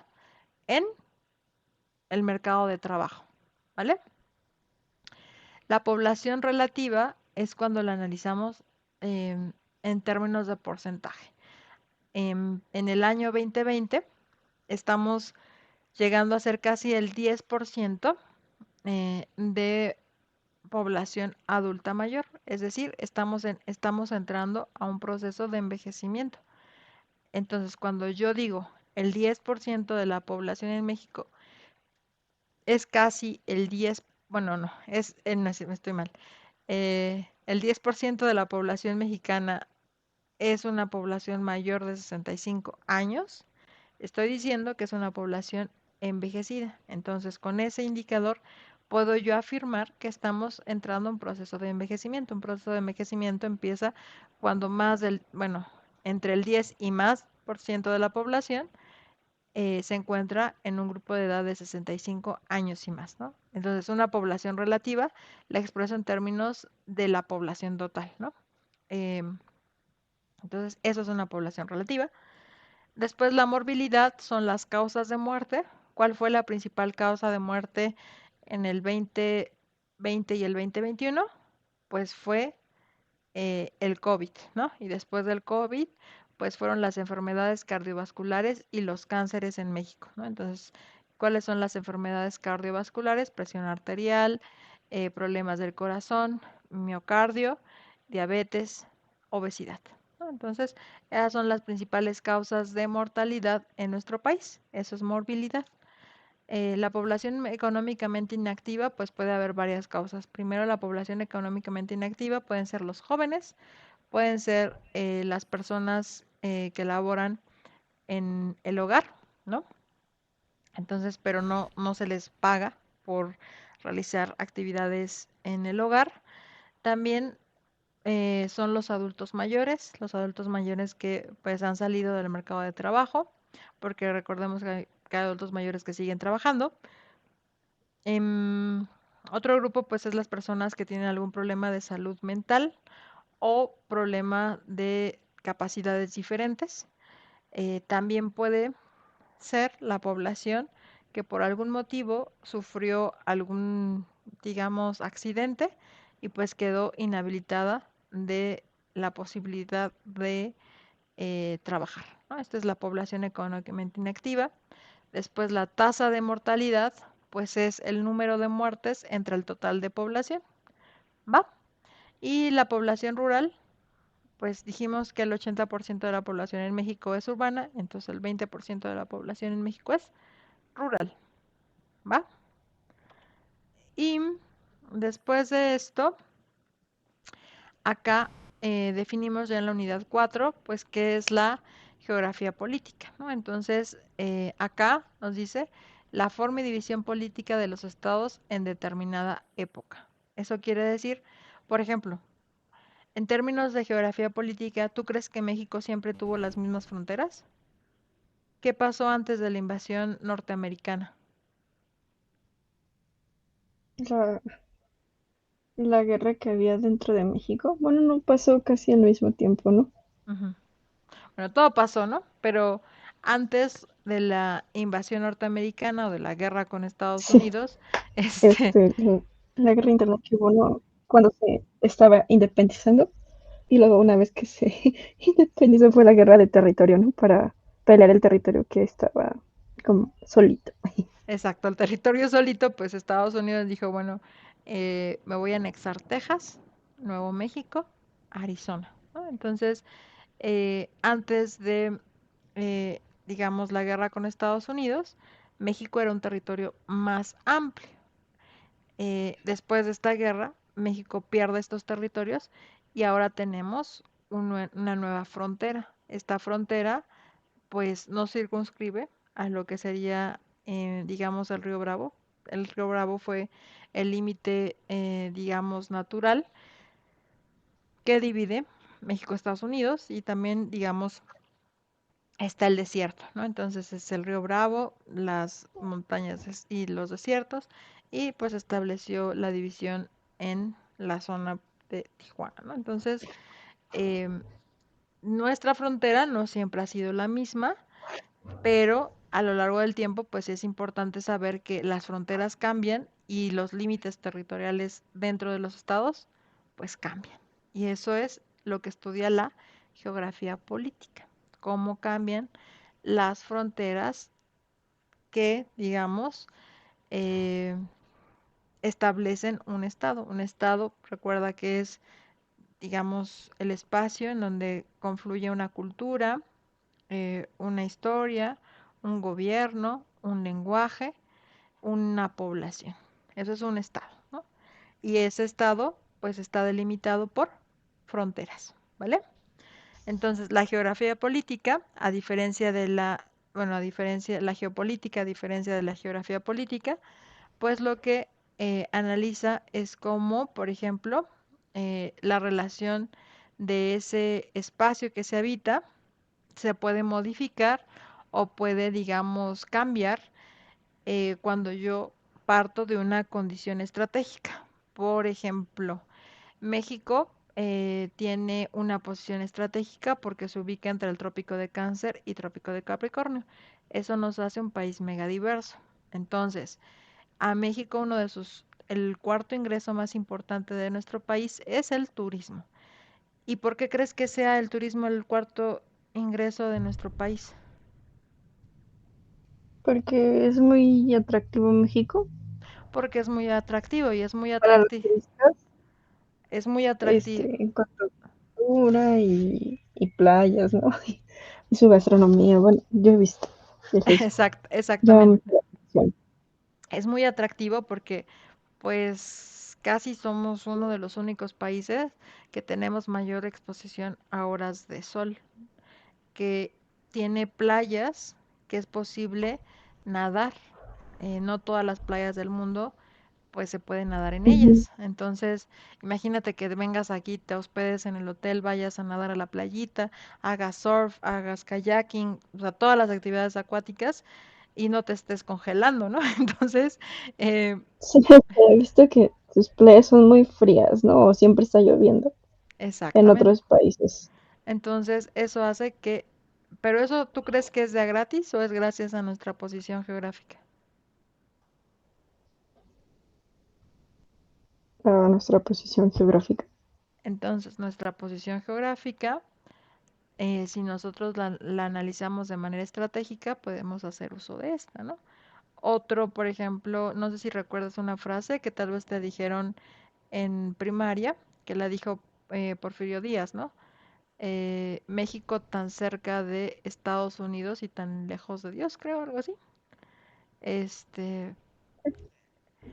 en el mercado de trabajo, ¿vale? La población relativa es cuando la analizamos en términos de porcentaje. En el año 2020 estamos llegando a ser casi el 10% de población adulta mayor, es decir, estamos entrando a un proceso de envejecimiento. Entonces, cuando yo digo el 10% de la población en México es casi el 10, bueno, no, no, estoy mal. El 10% de la población mexicana es una población mayor de 65 años. Estoy diciendo que es una población envejecida. Entonces, con ese indicador puedo yo afirmar que estamos entrando a un proceso de envejecimiento. Un proceso de envejecimiento empieza cuando bueno, entre el 10 y más por ciento de la población se encuentra en un grupo de edad de 65 años y más, ¿no? Entonces, una población relativa la expreso en términos de la población total, ¿no? Em, entonces, eso es una población relativa. Después, la morbilidad son las causas de muerte. ¿Cuál fue la principal causa de muerte en el 2020 y el 2021? Pues fue el COVID, ¿no? Y después del COVID, pues fueron las enfermedades cardiovasculares y los cánceres en México, ¿no? Entonces, ¿cuáles son las enfermedades cardiovasculares? Presión arterial, problemas del corazón, miocardio, diabetes, obesidad, ¿no? Entonces, esas son las principales causas de mortalidad en nuestro país. Eso es morbilidad. La población económicamente inactiva, pues puede haber varias causas. Primero, la población económicamente inactiva pueden ser los jóvenes, pueden ser las personas que laboran en el hogar, ¿no? Entonces, pero no se les paga por realizar actividades en el hogar. También son los adultos mayores que pues han salido del mercado de trabajo, porque recordemos que hay adultos mayores que siguen trabajando. Em, Otro grupo pues es las personas que tienen algún problema de salud mental o problema de capacidades diferentes. También puede ser la población que por algún motivo sufrió algún, digamos, accidente y pues quedó inhabilitada de la posibilidad de trabajar, ¿no? Esta es la población económicamente inactiva. Después la tasa de mortalidad, pues es el número de muertes entre el total de población, ¿va? Y la población rural, pues dijimos que el 80% de la población en México es urbana, entonces el 20% de la población en México es rural, ¿va? Y después de esto, acá definimos ya en la unidad 4, pues qué es la geografía política, ¿no? Entonces, acá nos dice la forma y división política de los estados en determinada época. Eso quiere decir, por ejemplo, en términos de geografía política, ¿tú crees que México siempre tuvo las mismas fronteras? ¿Qué pasó antes de la invasión norteamericana? La, la guerra que había dentro de México, bueno, no pasó casi al mismo tiempo, ¿no? Ujú. Bueno, todo pasó, ¿no? Pero antes de la invasión norteamericana o de la guerra con Estados Sí, Unidos, este, este, la guerra interna que hubo, ¿no? Cuando se estaba independizando y luego una vez que se independizó fue la guerra de territorio, ¿no? Para pelear el territorio que estaba como solito. exacto, el territorio solito, pues Estados Unidos dijo, bueno, me voy a anexar Texas, Nuevo México, Arizona, ¿no? Entonces, antes de, digamos, la guerra con Estados Unidos, México era un territorio más amplio. Después de esta guerra, México pierde estos territorios y ahora tenemos una nueva frontera. Esta frontera, pues, no circunscribe a lo que sería, digamos, el río Bravo. El río Bravo fue el límite, digamos, natural que divide México, Estados Unidos y también, digamos, está el desierto, ¿no? Entonces es el río Bravo, las montañas y los desiertos, y pues estableció la división en la zona de Tijuana, ¿no? Entonces, em, nuestra frontera no siempre ha sido la misma, pero a lo largo del tiempo, pues es importante saber que las fronteras cambian y los límites territoriales dentro de los estados, pues cambian. Y eso es lo que estudia la geografía política, cómo cambian las fronteras que, digamos, eh, establecen un estado. Un estado, recuerda que es, digamos, el espacio en donde confluye una cultura, una historia, un gobierno, un lenguaje, una población. Eso es un estado, ¿no? Y ese estado, pues, está delimitado por fronteras, ¿vale? Entonces, la geografía política, a diferencia de la, bueno, la geopolítica, a diferencia de la geografía política, pues lo que analiza es cómo, por ejemplo, la relación de ese espacio que se habita se puede modificar o puede, digamos, cambiar cuando yo parto de una condición estratégica. Por ejemplo, México tiene una posición estratégica porque se ubica entre el Trópico de Cáncer y Trópico de Capricornio. Eso nos hace un país megadiverso. Entonces, a México el cuarto ingreso más importante de nuestro país es el turismo. ¿Y por qué crees que sea el turismo el cuarto ingreso de nuestro país? Porque es muy atractivo México Porque es muy atractivo y para los turistas, es muy atractivo. en cuanto a cultura y playas, ¿no? Y su gastronomía, bueno, yo he visto, eso llama mucho Exactamente. la atención. Es muy atractivo porque pues casi somos uno de los únicos países que tenemos mayor exposición a horas de sol, que tiene playas que es posible nadar. No todas las playas del mundo pues se puede nadar en Ujú. ellas. Entonces, imagínate que vengas aquí, te hospedes en el hotel, vayas a nadar a la playita, hagas surf, hagas kayaking, o sea, todas las actividades acuáticas y no te estés congelando, ¿no? Entonces, eh, Sí, he visto que sus playas son muy frías, ¿no? O siempre está lloviendo en exactamente. otros países. Entonces, eso hace que, pero eso, ¿tú crees que es de a gratis o es gracias a nuestra posición geográfica? A nuestra posición geográfica. Entonces, nuestra posición geográfica, si nosotros la analizamos de manera estratégica, podemos hacer uso de esta, ¿no? Otro, por ejemplo, no sé si recuerdas una frase que tal vez te dijeron en primaria, que la dijo Porfirio Díaz, ¿no? México tan cerca de Estados Unidos y tan lejos de Dios, creo, algo así. Este,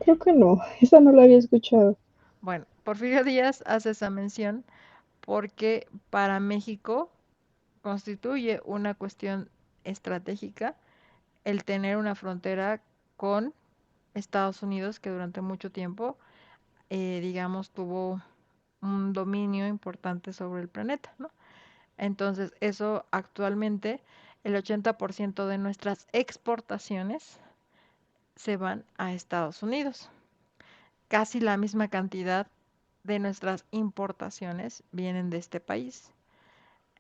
Creo que no, esa no la había escuchado. bueno, Porfirio Díaz hace esa mención porque para México constituye una cuestión estratégica el tener una frontera con Estados Unidos que durante mucho tiempo, digamos, tuvo un dominio importante sobre el planeta, ¿no? Entonces, eso actualmente, el 80% de nuestras exportaciones se van a Estados Unidos. Casi la misma cantidad de nuestras importaciones vienen de este país.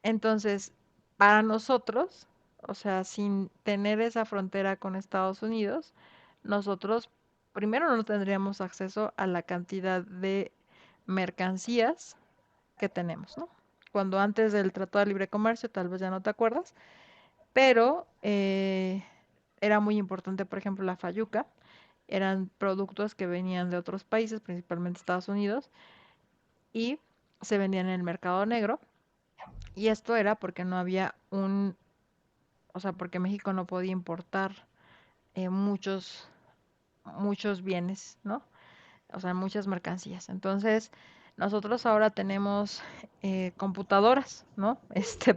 Entonces, para nosotros, o sea, sin tener esa frontera con Estados Unidos, nosotros primero no tendríamos acceso a la cantidad de mercancías que tenemos, ¿no? Cuando antes del Tratado de Libre Comercio, tal vez ya no te acuerdas, pero era muy importante, por ejemplo, la fayuca. Eran productos que venían de otros países, principalmente Estados Unidos, y se vendían en el mercado negro Y esto era porque no había o sea, porque México no podía importar muchos, muchos bienes, ¿no? O sea, muchas mercancías. Entonces, nosotros ahora tenemos computadoras, ¿no?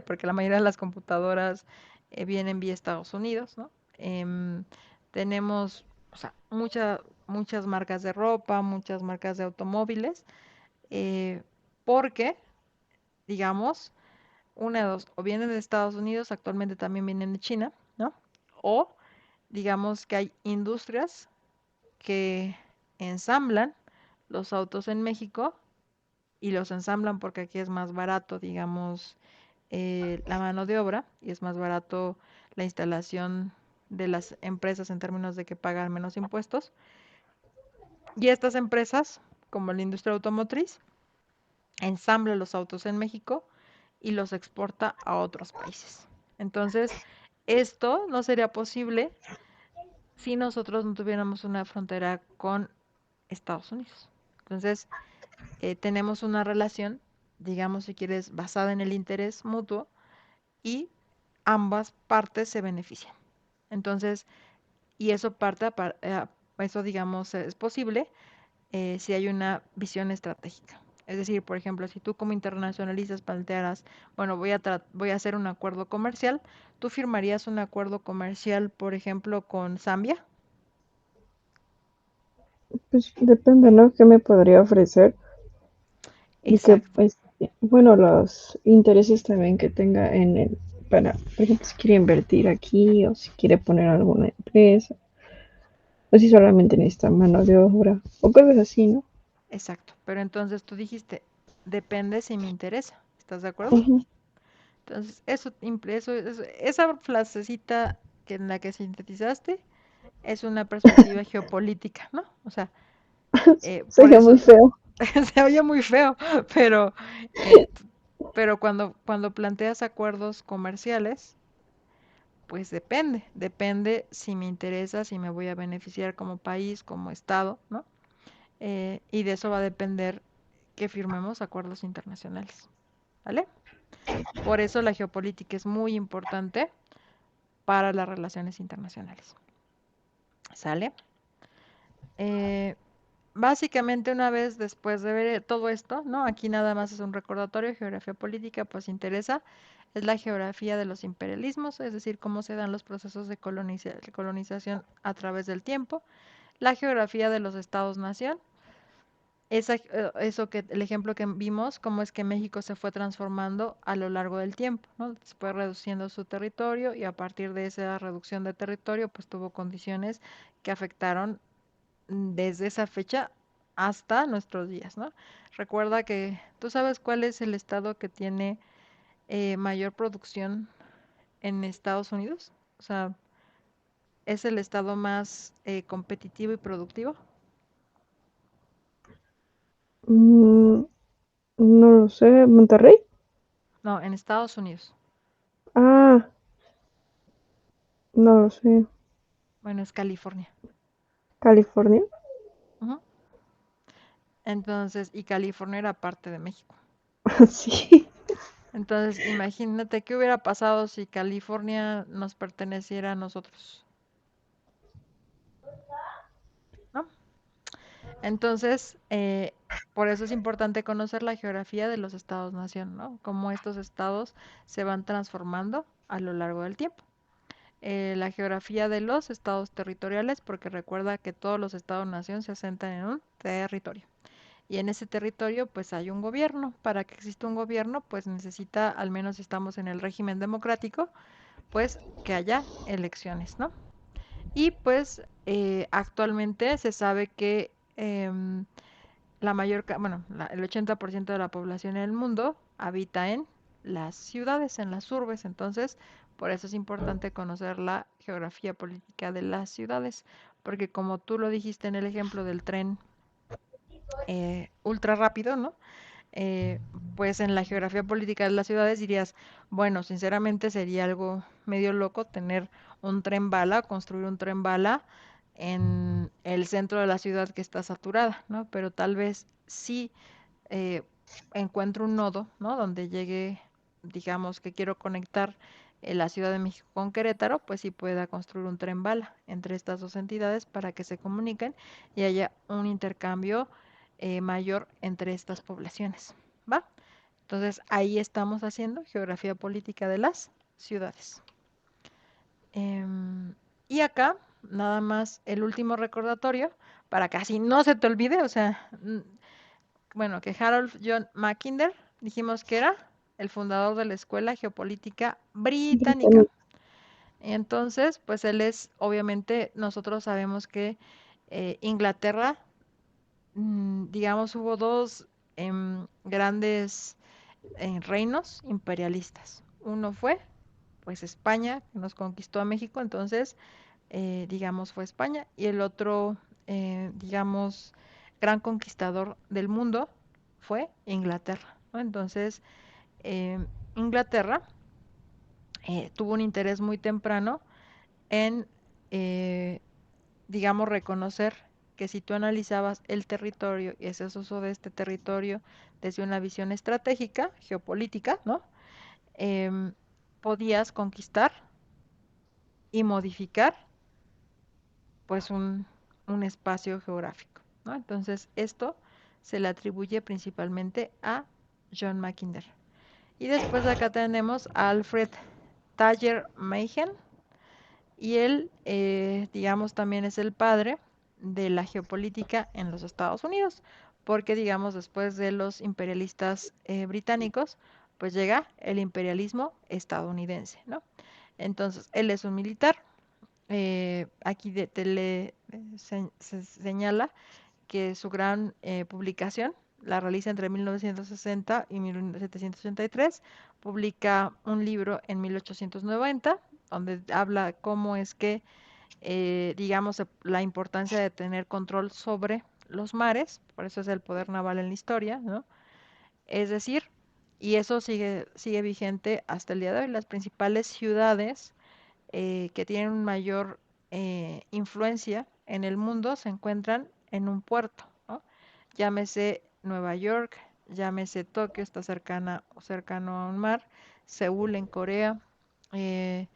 Porque la mayoría de las computadoras vienen vía Estados Unidos, ¿no? Em, tenemos, o sea, muchas marcas de ropa, muchas marcas de automóviles, eh, porque, digamos, una de dos, o vienen de Estados Unidos, actualmente también vienen de China, ¿no? O digamos que hay industrias que ensamblan los autos en México y los ensamblan porque aquí es más barato, digamos, la mano de obra y es más barato la instalación de las empresas en términos de que pagan menos impuestos. Y estas empresas, como la industria automotriz, ensambla los autos en México y los exporta a otros países. Entonces, esto no sería posible si nosotros no tuviéramos una frontera con Estados Unidos. Entonces, tenemos una relación, digamos, si quieres, basada en el interés mutuo y ambas partes se benefician. Entonces, y eso eso digamos es posible si hay una visión estratégica. Es decir, por ejemplo, si tú como internacionalistas plantearas, bueno, voy a hacer un acuerdo comercial, ¿tú firmarías un acuerdo comercial, por ejemplo, con Zambia? Pues depende, ¿no? ¿Qué me podría ofrecer? Y que, Exacto, pues, bueno, los intereses también que tenga en el, para, por ejemplo, si quiere invertir aquí o si quiere poner alguna empresa, o si solamente necesita mano de obra o cosas así, ¿no? exacto. Pero entonces tú dijiste, depende si me interesa. ¿Estás de acuerdo? Ujú. Entonces, esa frasecita que en la que sintetizaste es una perspectiva geopolítica, ¿no? O sea, por Sería muy eso feo. se oye muy feo, pero, eh, pero cuando planteas acuerdos comerciales, pues depende si me interesa, si me voy a beneficiar como país, como estado, ¿no? Y de eso va a depender que firmemos acuerdos internacionales, ¿vale? Por eso la geopolítica es muy importante para las relaciones internacionales, ¿sale? Eh, Básicamente una vez después de ver todo esto, ¿no? Aquí nada más es un recordatorio, geografía política, pues interesa, es la geografía de los imperialismos, es decir, cómo se dan los procesos de colonización a través del tiempo, la geografía de los estados-nación, eso que el ejemplo que vimos, cómo es que México se fue transformando a lo largo del tiempo, ¿no? Se fue reduciendo su territorio y a partir de esa reducción de territorio, pues tuvo condiciones que afectaron desde esa fecha hasta nuestros días, ¿no? Recuerda que tú sabes cuál es el estado que tiene mayor producción en Estados Unidos. O sea, es el estado más competitivo y productivo. Mm, no lo sé, Monterrey. No, en Estados Unidos. Ah, no lo sé, Bueno, es California. California. Ujú. Entonces, y California era parte de México. Sí. Entonces, imagínate qué hubiera pasado si California nos perteneciera a nosotros, ¿no? Entonces, por eso es importante conocer la geografía de los estados-nación, ¿no? Cómo estos estados se van transformando a lo largo del tiempo. La geografía de los estados territoriales, porque recuerda que todos los estados-nación se asentan en un territorio. Y en ese territorio, pues hay un gobierno. Para que exista un gobierno, pues necesita, al menos si estamos en el régimen democrático, pues que haya elecciones, ¿no? Y pues actualmente se sabe que bueno, el 80% de la población en el mundo habita en las ciudades, en las urbes. Entonces, por eso es importante conocer la geografía política de las ciudades, porque como tú lo dijiste en el ejemplo del tren ultra rápido, ¿no? Eh, pues en la geografía política de las ciudades dirías, bueno, sinceramente sería algo medio loco tener un tren bala, construir un tren bala en el centro de la ciudad que está saturada, ¿no? Pero tal vez sí encuentro un nodo, ¿no? Donde llegue digamos que quiero conectar la Ciudad de México con Querétaro, pues sí pueda construir un tren bala entre estas dos entidades para que se comuniquen y haya un intercambio mayor entre estas poblaciones, ¿va? Entonces ahí estamos haciendo geografía política de las ciudades. Em, y acá, nada más el último recordatorio, para que así no se te olvide, o sea, bueno, que Harold John Mackinder, dijimos que era el fundador de la Escuela Geopolítica Británica. Británico. Entonces, pues él es, obviamente, nosotros sabemos que Inglaterra, digamos, hubo dos grandes reinos imperialistas. Uno fue, pues, España, que nos conquistó a México, entonces, digamos, fue España, y el otro, digamos, gran conquistador del mundo fue Inglaterra, ¿no? Entonces, eh, Inglaterra tuvo un interés muy temprano en, eh, digamos, reconocer que si tú analizabas el territorio y haces uso de este territorio desde una visión estratégica, geopolítica, ¿no? Em, podías conquistar y modificar pues un espacio geográfico, ¿no? Entonces esto se le atribuye principalmente a John Mackinder. Y después de acá tenemos a Alfred Thayer Mahan, y él, digamos, también es el padre de la geopolítica en los Estados Unidos, porque, digamos, después de los imperialistas británicos, pues llega el imperialismo estadounidense, ¿no? Entonces, él es un militar. Aquí te le se señala que su gran publicación la realiza entre 1960 y 1783, publica un libro en 1890, donde habla cómo es que, digamos, la importancia de tener control sobre los mares, por eso es el poder naval en la historia, ¿no? Es decir, y eso sigue vigente hasta el día de hoy, las principales ciudades que tienen mayor influencia en el mundo se encuentran en un puerto, ¿no? Llámese Nueva York, llámese Tokio, está cercano a un mar, Seúl en Corea, eh,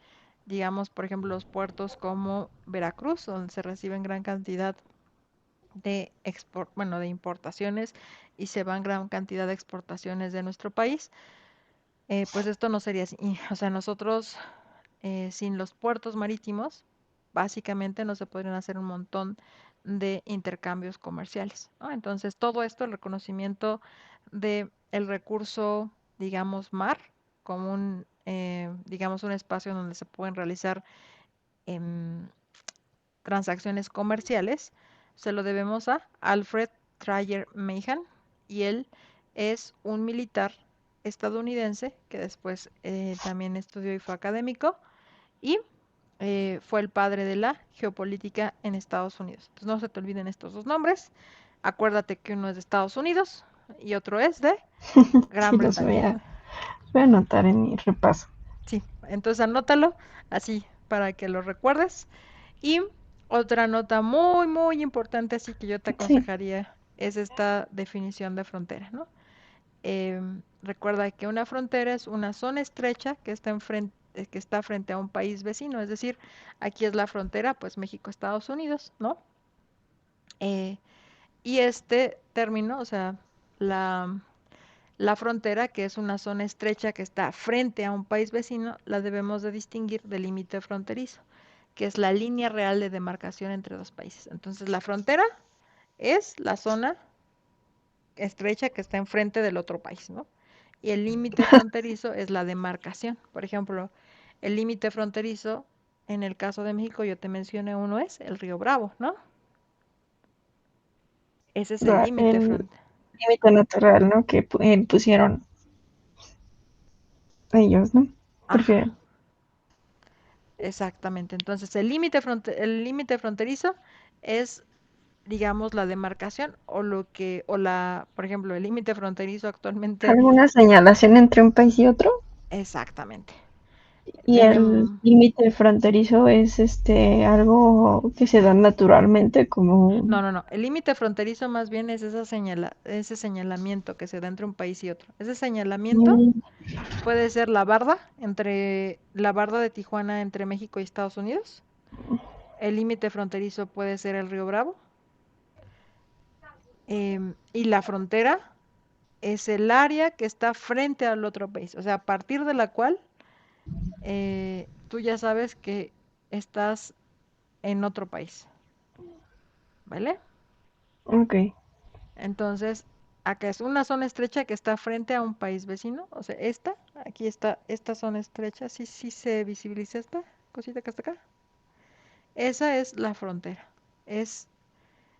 digamos, por ejemplo, los puertos como Veracruz, donde se reciben gran cantidad de bueno, de importaciones y se van gran cantidad de exportaciones de nuestro país, pues esto no sería así. O sea, nosotros sin los puertos marítimos, básicamente no se podrían hacer un montón de intercambios comerciales, ¿no? Entonces, todo esto, el reconocimiento de el recurso, digamos, mar, como digamos, un espacio donde se pueden realizar em, transacciones comerciales, se lo debemos a Alfred Thayer Mahan, y él es un militar estadounidense que después también estudió y fue académico, y fue el padre de la geopolítica en Estados Unidos. Entonces no se te olviden estos dos nombres. Acuérdate que uno es de Estados Unidos y otro es de Gran Sí, los Bretaña. voy a anotar en mi repaso. Sí, entonces anótalo así para que lo recuerdes. Y otra nota muy, muy importante, así que yo te Sí, aconsejaría, es esta definición de frontera, ¿no? Recuerda que una frontera es una zona estrecha que está frente a un país vecino, es decir, aquí es la frontera, pues México-Estados Unidos, ¿no? Eh, y este término, o sea, la, la frontera, que es una zona estrecha que está frente a un país vecino, la debemos de distinguir del límite fronterizo, que es la línea real de demarcación entre dos países. Entonces, la frontera es la zona estrecha que está enfrente del otro país, ¿no? Y el límite fronterizo es la demarcación. Por ejemplo, el límite fronterizo, en el caso de México, yo te mencioné uno, es el río Bravo, ¿no? Ese es el límite el fronterizo. límite natural, ¿no? Que pusieron ellos, ¿no? Ajá, Porque exactamente. Entonces, el límite fronterizo es, digamos, la demarcación por ejemplo, el límite fronterizo actualmente, alguna señalación entre un país y otro. exactamente. Y el Tenemos, límite fronterizo es algo que se da naturalmente como... no, no, no. El límite fronterizo más bien es ese señalamiento que se da entre un país y otro. Ese señalamiento Mm, puede ser la barda de Tijuana entre México y Estados Unidos. El límite fronterizo puede ser el río Bravo. Y la frontera es el área que está frente al otro país. O sea, a partir de la cual tú ya sabes que estás en otro país. ¿Vale? ok, Entonces, acá es una zona estrecha que está frente a un país vecino. O sea, aquí está, esta zona estrecha. Sí, sí se visibiliza esta cosita que está acá. Esa es la frontera. Es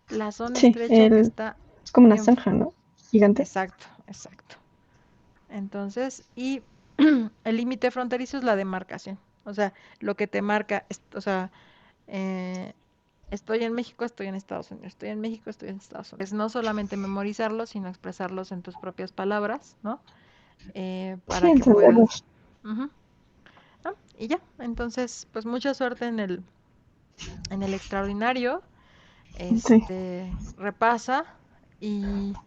la zona sí, estrecha que está es como una en... zanja, ¿no? Gigante. Exacto, exacto. Entonces, y el límite fronterizo es la demarcación. O sea, lo que te marca, o sea, eh, estoy en México, estoy en Estados Unidos, estoy en México, estoy en Estados Unidos. Es no solamente memorizarlos, sino expresarlos en tus propias palabras, ¿no? Sí, Para que puedas... entenderlos. Ujú, ¿no? Y ya, entonces, pues mucha suerte en el extraordinario. Sí. Repasa y,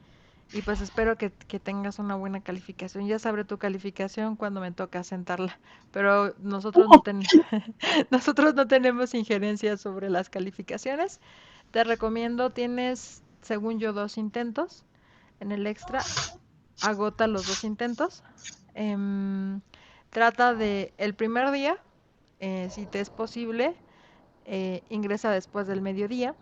y pues espero que tengas una buena calificación. Ya sabré tu calificación cuando me toca sentarla, pero nosotros no tenemos injerencia sobre las calificaciones. Te recomiendo, tienes, según yo, 2 intentos. En el extra, agota los 2 intentos. Em, Trata de el primer día, si te es posible, ingresa después del mediodía.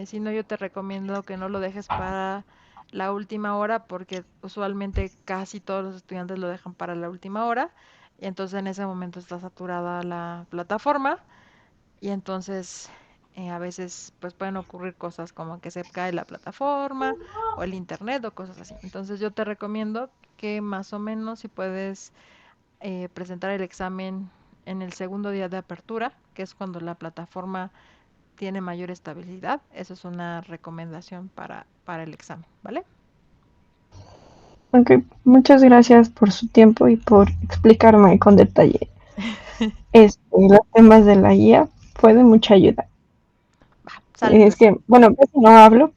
Si no, yo te recomiendo que no lo dejes para la última hora porque usualmente casi todos los estudiantes lo dejan para la última hora y entonces en ese momento está saturada la plataforma y entonces a veces pues pueden ocurrir cosas como que se cae la plataforma o el internet o cosas así. Entonces yo te recomiendo que más o menos si puedes presentar el examen en el segundo día de apertura, que es cuando la plataforma tiene mayor estabilidad. Eso es una recomendación para el examen, ¿vale? Ok, muchas gracias por su tiempo y por explicarme con detalle los temas de la guía. Fue de mucha ayuda. Va, sale Es pues. que, bueno, casi no hablo,